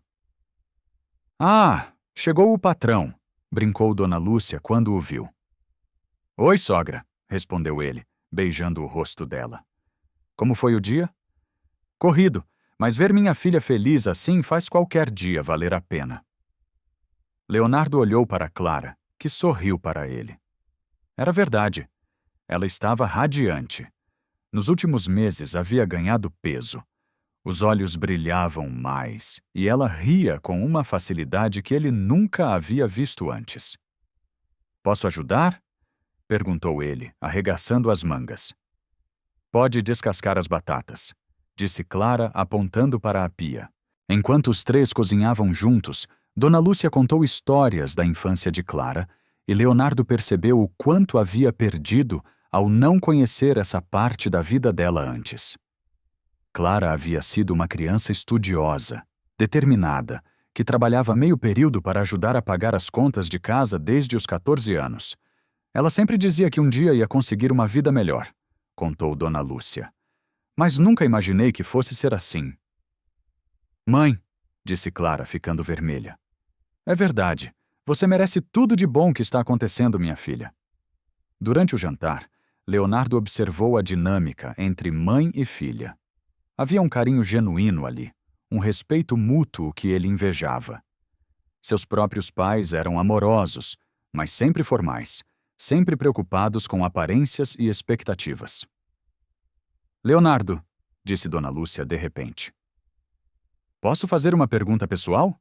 Ah, chegou o patrão, brincou Dona Lúcia quando o viu. Oi, sogra, respondeu ele, beijando o rosto dela. Como foi o dia? Corrido, mas ver minha filha feliz assim faz qualquer dia valer a pena. Leonardo olhou para Clara, que sorriu para ele. Era verdade. Ela estava radiante. Nos últimos meses havia ganhado peso. Os olhos brilhavam mais, e ela ria com uma facilidade que ele nunca havia visto antes. Posso ajudar? Perguntou ele, arregaçando as mangas. Pode descascar as batatas, disse Clara, apontando para a pia. Enquanto os três cozinhavam juntos, Dona Lúcia contou histórias da infância de Clara, e Leonardo percebeu o quanto havia perdido ao não conhecer essa parte da vida dela antes. Clara havia sido uma criança estudiosa, determinada, que trabalhava meio período para ajudar a pagar as contas de casa desde os 14 anos. Ela sempre dizia que um dia ia conseguir uma vida melhor, contou Dona Lúcia. Mas nunca imaginei que fosse ser assim. Mãe, disse Clara, ficando vermelha. É verdade. Você merece tudo de bom que está acontecendo, minha filha. Durante o jantar, Leonardo observou a dinâmica entre mãe e filha. Havia um carinho genuíno ali, um respeito mútuo que ele invejava. Seus próprios pais eram amorosos, mas sempre formais, sempre preocupados com aparências e expectativas. Leonardo, disse Dona Lúcia de repente. Posso fazer uma pergunta pessoal?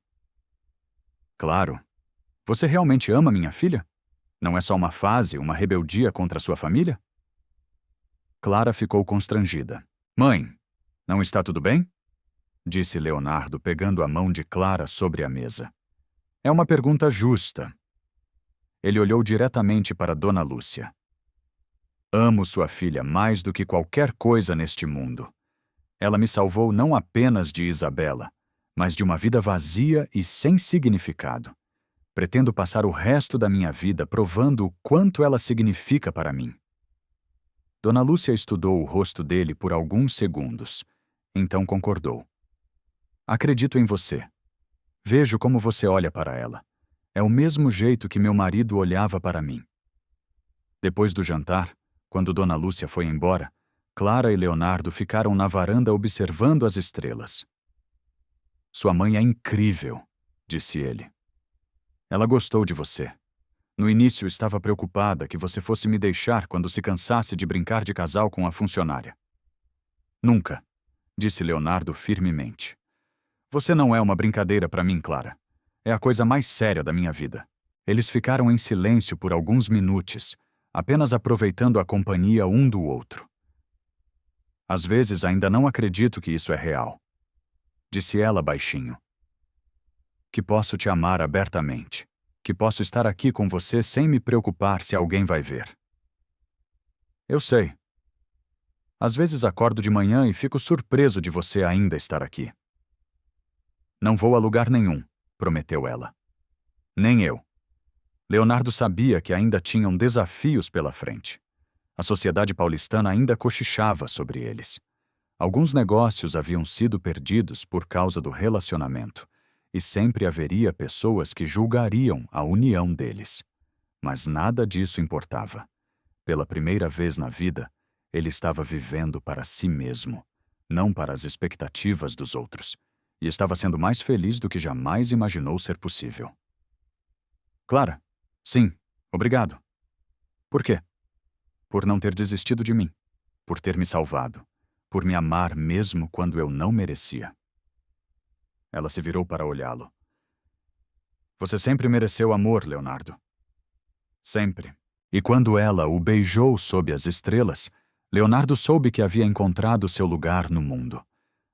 Claro. Você realmente ama minha filha? Não é só uma fase, uma rebeldia contra sua família? Clara ficou constrangida. Mãe, não está tudo bem? Disse Leonardo, pegando a mão de Clara sobre a mesa. É uma pergunta justa. Ele olhou diretamente para Dona Lúcia. Amo sua filha mais do que qualquer coisa neste mundo. Ela me salvou não apenas de Isabela, mas de uma vida vazia e sem significado. Pretendo passar o resto da minha vida provando o quanto ela significa para mim. Dona Lúcia estudou o rosto dele por alguns segundos. Então concordou. Acredito em você. Vejo como você olha para ela. É o mesmo jeito que meu marido olhava para mim. Depois do jantar, quando Dona Lúcia foi embora, Clara e Leonardo ficaram na varanda observando as estrelas. Sua mãe é incrível, disse ele. Ela gostou de você. No início estava preocupada que você fosse me deixar quando se cansasse de brincar de casal com a funcionária. Nunca, disse Leonardo firmemente. Você não é uma brincadeira para mim, Clara. É a coisa mais séria da minha vida. Eles ficaram em silêncio por alguns minutos, apenas aproveitando a companhia um do outro. Às vezes ainda não acredito que isso é real, disse ela baixinho. Que posso te amar abertamente, que posso estar aqui com você sem me preocupar se alguém vai ver. Eu sei. Às vezes acordo de manhã e fico surpreso de você ainda estar aqui. Não vou a lugar nenhum, prometeu ela. Nem eu. Leonardo sabia que ainda tinham desafios pela frente. A sociedade paulistana ainda cochichava sobre eles. Alguns negócios haviam sido perdidos por causa do relacionamento, e sempre haveria pessoas que julgariam a união deles. Mas nada disso importava. Pela primeira vez na vida, ele estava vivendo para si mesmo, não para as expectativas dos outros, e estava sendo mais feliz do que jamais imaginou ser possível. Clara, sim, obrigado. Por quê? Por não ter desistido de mim, por ter me salvado, por me amar mesmo quando eu não merecia. Ela se virou para olhá-lo. Você sempre mereceu amor, Leonardo. Sempre. E quando ela o beijou sob as estrelas, Leonardo soube que havia encontrado seu lugar no mundo.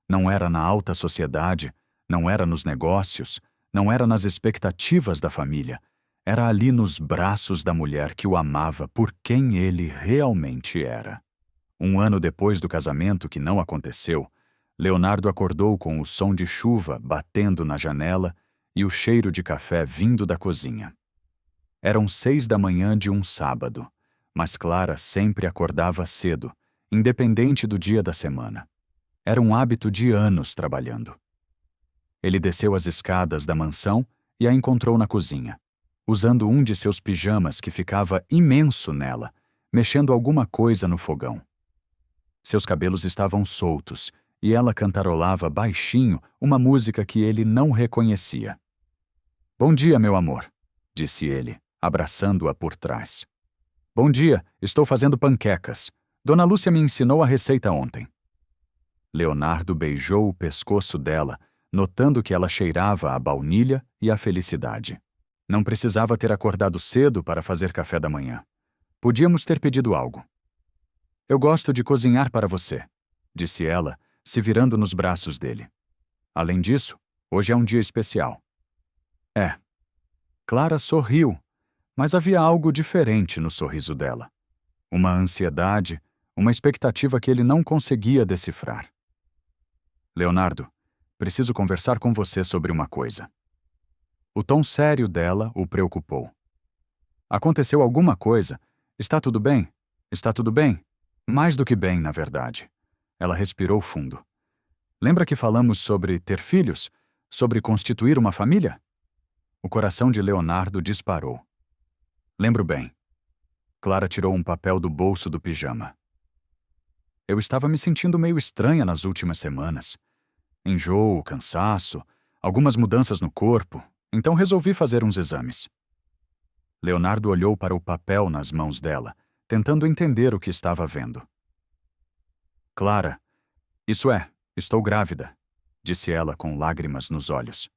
Não era na alta sociedade, não era nos negócios, não era nas expectativas da família. Era ali nos braços da mulher que o amava por quem ele realmente era. Um ano depois do casamento que não aconteceu, Leonardo acordou com o som de chuva batendo na janela e o cheiro de café vindo da cozinha. Eram 6 da manhã de um sábado, mas Clara sempre acordava cedo, independente do dia da semana. Era um hábito de anos trabalhando. Ele desceu as escadas da mansão e a encontrou na cozinha, usando um de seus pijamas que ficava imenso nela, mexendo alguma coisa no fogão. Seus cabelos estavam soltos e ela cantarolava baixinho uma música que ele não reconhecia. "Bom dia, meu amor", disse ele, abraçando-a por trás. "Bom dia, estou fazendo panquecas. Dona Lúcia me ensinou a receita ontem." Leonardo beijou o pescoço dela, notando que ela cheirava a baunilha e a felicidade. Não precisava ter acordado cedo para fazer café da manhã. Podíamos ter pedido algo. "Eu gosto de cozinhar para você", disse ela, se virando nos braços dele. "Além disso, hoje é um dia especial." É. Clara sorriu, mas havia algo diferente no sorriso dela. Uma ansiedade, uma expectativa que ele não conseguia decifrar. "Leonardo, preciso conversar com você sobre uma coisa." O tom sério dela o preocupou. "Aconteceu alguma coisa? Está tudo bem? Está tudo bem?" Mais do que bem, na verdade. Ela respirou fundo. "Lembra que falamos sobre ter filhos? Sobre constituir uma família?" O coração de Leonardo disparou. "Lembro bem." Clara tirou um papel do bolso do pijama. "Eu estava me sentindo meio estranha nas últimas semanas. Enjoo, cansaço, algumas mudanças no corpo, então resolvi fazer uns exames." Leonardo olhou para o papel nas mãos dela, tentando entender o que estava vendo. "Clara, isso é, estou grávida", disse ela com lágrimas nos olhos.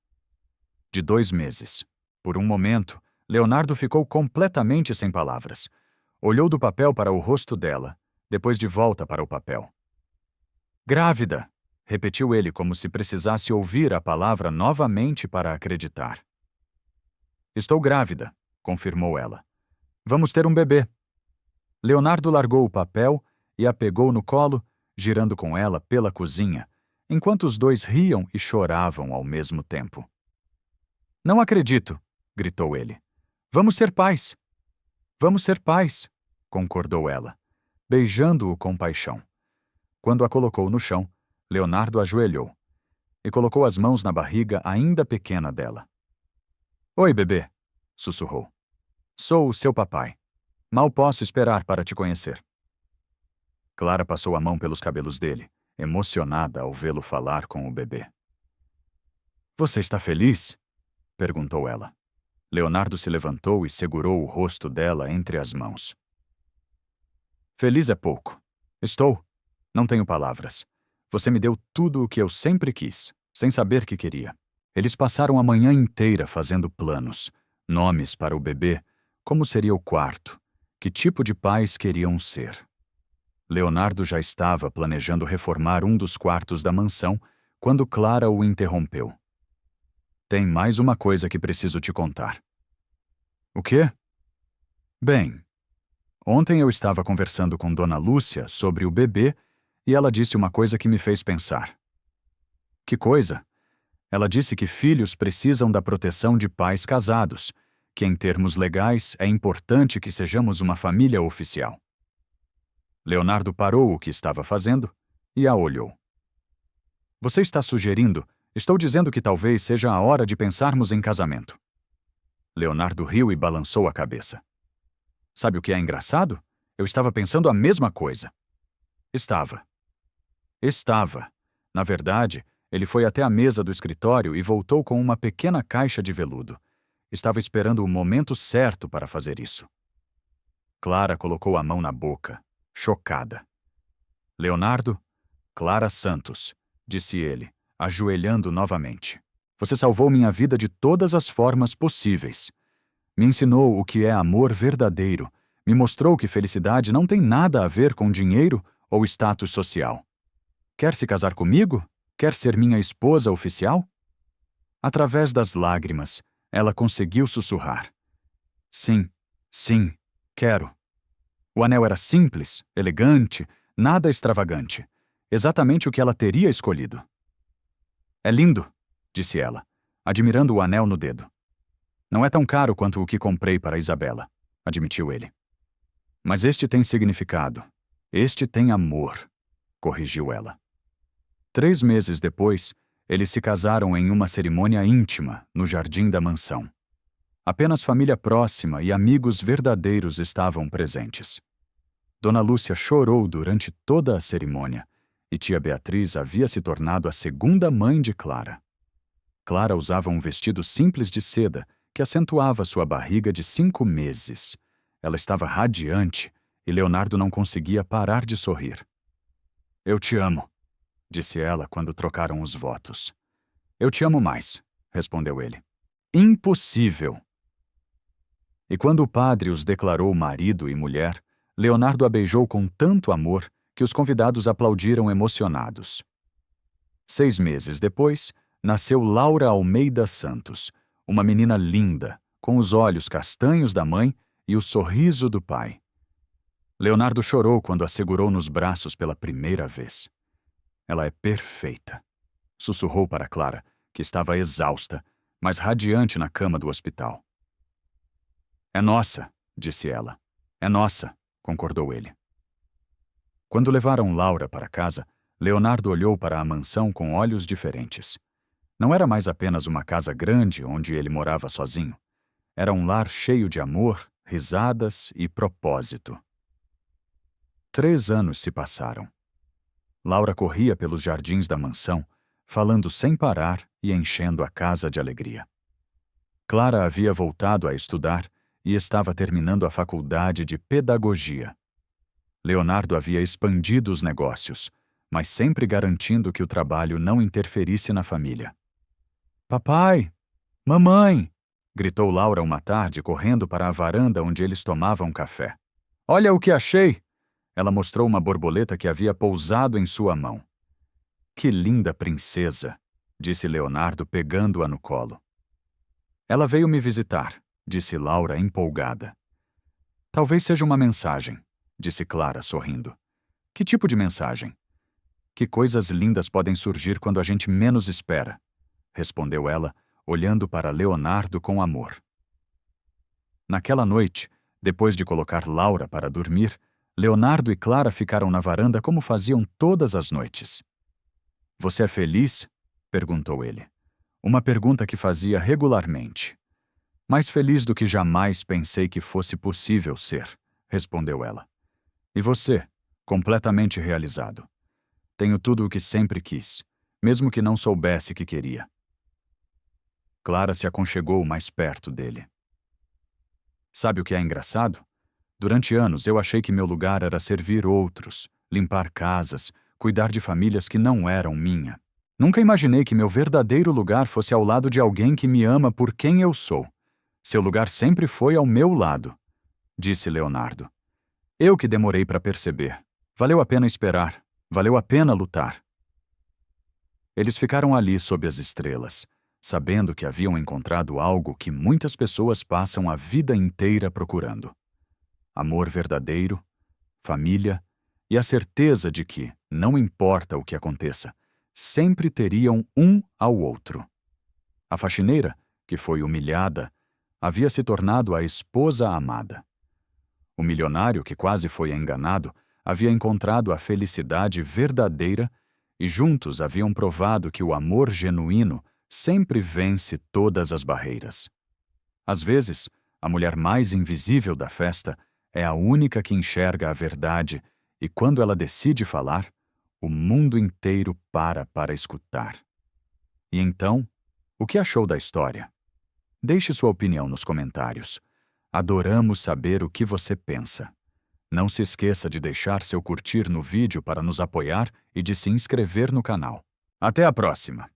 De 2 meses. Por um momento, Leonardo ficou completamente sem palavras. Olhou do papel para o rosto dela, depois de volta para o papel. "Grávida", repetiu ele como se precisasse ouvir a palavra novamente para acreditar. "Estou grávida", confirmou ela. "Vamos ter um bebê." Leonardo largou o papel e a pegou no colo, girando com ela pela cozinha, enquanto os dois riam e choravam ao mesmo tempo. "Não acredito", gritou ele. "Vamos ser pais." "Vamos ser pais", concordou ela, beijando-o com paixão. Quando a colocou no chão, Leonardo ajoelhou e colocou as mãos na barriga ainda pequena dela. "Oi, bebê", sussurrou. "Sou o seu papai. Mal posso esperar para te conhecer." Clara passou a mão pelos cabelos dele, emocionada ao vê-lo falar com o bebê. "Você está feliz?" perguntou ela. Leonardo se levantou e segurou o rosto dela entre as mãos. "Feliz é pouco. Estou. Não tenho palavras. Você me deu tudo o que eu sempre quis, sem saber que queria." Eles passaram a manhã inteira fazendo planos, nomes para o bebê, como seria o quarto, que tipo de pais queriam ser. Leonardo já estava planejando reformar um dos quartos da mansão quando Clara o interrompeu. "Tem mais uma coisa que preciso te contar." "O quê?" "Bem, ontem eu estava conversando com Dona Lúcia sobre o bebê e ela disse uma coisa que me fez pensar." "Que coisa?" "Ela disse que filhos precisam da proteção de pais casados, que em termos legais é importante que sejamos uma família oficial." Leonardo parou o que estava fazendo e a olhou. "Você está sugerindo? Estou dizendo que talvez seja a hora de pensarmos em casamento." Leonardo riu e balançou a cabeça. "Sabe o que é engraçado? Eu estava pensando a mesma coisa." Estava. Na verdade, ele foi até a mesa do escritório e voltou com uma pequena caixa de veludo. Estava esperando o momento certo para fazer isso. Clara colocou a mão na boca, chocada. "Leonardo, Clara Santos", disse ele, ajoelhando novamente. "Você salvou minha vida de todas as formas possíveis. Me ensinou o que é amor verdadeiro, Me mostrou que felicidade não tem nada a ver com dinheiro ou status social. Quer se casar comigo? Quer ser minha esposa oficial? Através das lágrimas, ela conseguiu sussurrar. Sim, sim, quero. O anel era simples, elegante, nada extravagante. Exatamente o que ela teria escolhido. É lindo, disse ela, admirando o anel no dedo. Não é tão caro quanto o que comprei para Isabela, admitiu ele. Mas este tem significado. Este tem amor, corrigiu ela. 3 meses depois, eles se casaram em uma cerimônia íntima no jardim da mansão. Apenas família próxima e amigos verdadeiros estavam presentes. Dona Lúcia chorou durante toda a cerimônia e tia Beatriz havia se tornado a segunda mãe de Clara. Clara usava um vestido simples de seda que acentuava sua barriga de 5 meses. Ela estava radiante e Leonardo não conseguia parar de sorrir. Eu te amo, disse ela quando trocaram os votos. Eu te amo mais, respondeu ele. Impossível! E quando o padre os declarou marido e mulher, Leonardo a beijou com tanto amor que os convidados aplaudiram emocionados. 6 meses depois, nasceu Laura Almeida Santos, uma menina linda, com os olhos castanhos da mãe e o sorriso do pai. Leonardo chorou quando a segurou nos braços pela primeira vez. Ela é perfeita, sussurrou para Clara, que estava exausta, mas radiante na cama do hospital. É nossa, disse ela. É nossa, concordou ele. Quando levaram Laura para casa, Leonardo olhou para a mansão com olhos diferentes. Não era mais apenas uma casa grande onde ele morava sozinho. Era um lar cheio de amor, risadas e propósito. 3 anos se passaram. Laura corria pelos jardins da mansão, falando sem parar e enchendo a casa de alegria. Clara havia voltado a estudar e estava terminando a faculdade de pedagogia. Leonardo havia expandido os negócios, mas sempre garantindo que o trabalho não interferisse na família. Papai! Mamãe! Gritou Laura uma tarde correndo para a varanda onde eles tomavam café. Olha o que achei! Ela mostrou uma borboleta que havia pousado em sua mão. Que linda princesa! Disse Leonardo pegando-a no colo. Ela veio me visitar, disse Laura empolgada. Talvez seja uma mensagem, disse Clara sorrindo. Que tipo de mensagem? Que coisas lindas podem surgir quando a gente menos espera, respondeu ela, olhando para Leonardo com amor. Naquela noite, depois de colocar Laura para dormir, Leonardo e Clara ficaram na varanda como faziam todas as noites. Você é feliz? Perguntou ele. Uma pergunta que fazia regularmente. Mais feliz do que jamais pensei que fosse possível ser, respondeu ela. E você? Completamente realizado. Tenho tudo o que sempre quis, mesmo que não soubesse que queria. Clara se aconchegou mais perto dele. Sabe o que é engraçado? Durante anos eu achei que meu lugar era servir outros, limpar casas, cuidar de famílias que não eram minha. Nunca imaginei que meu verdadeiro lugar fosse ao lado de alguém que me ama por quem eu sou. Seu lugar sempre foi ao meu lado, disse Leonardo. Eu que demorei para perceber. Valeu a pena esperar. Valeu a pena lutar. Eles ficaram ali sob as estrelas, sabendo que haviam encontrado algo que muitas pessoas passam a vida inteira procurando. Amor verdadeiro, família e a certeza de que, não importa o que aconteça, sempre teriam um ao outro. A faxineira, que foi humilhada, havia se tornado a esposa amada. O milionário, que quase foi enganado, havia encontrado a felicidade verdadeira e juntos haviam provado que o amor genuíno sempre vence todas as barreiras. Às vezes, a mulher mais invisível da festa é a única que enxerga a verdade e, quando ela decide falar, o mundo inteiro para escutar. E então, o que achou da história? Deixe sua opinião nos comentários. Adoramos saber o que você pensa. Não se esqueça de deixar seu curtir no vídeo para nos apoiar e de se inscrever no canal. Até a próxima!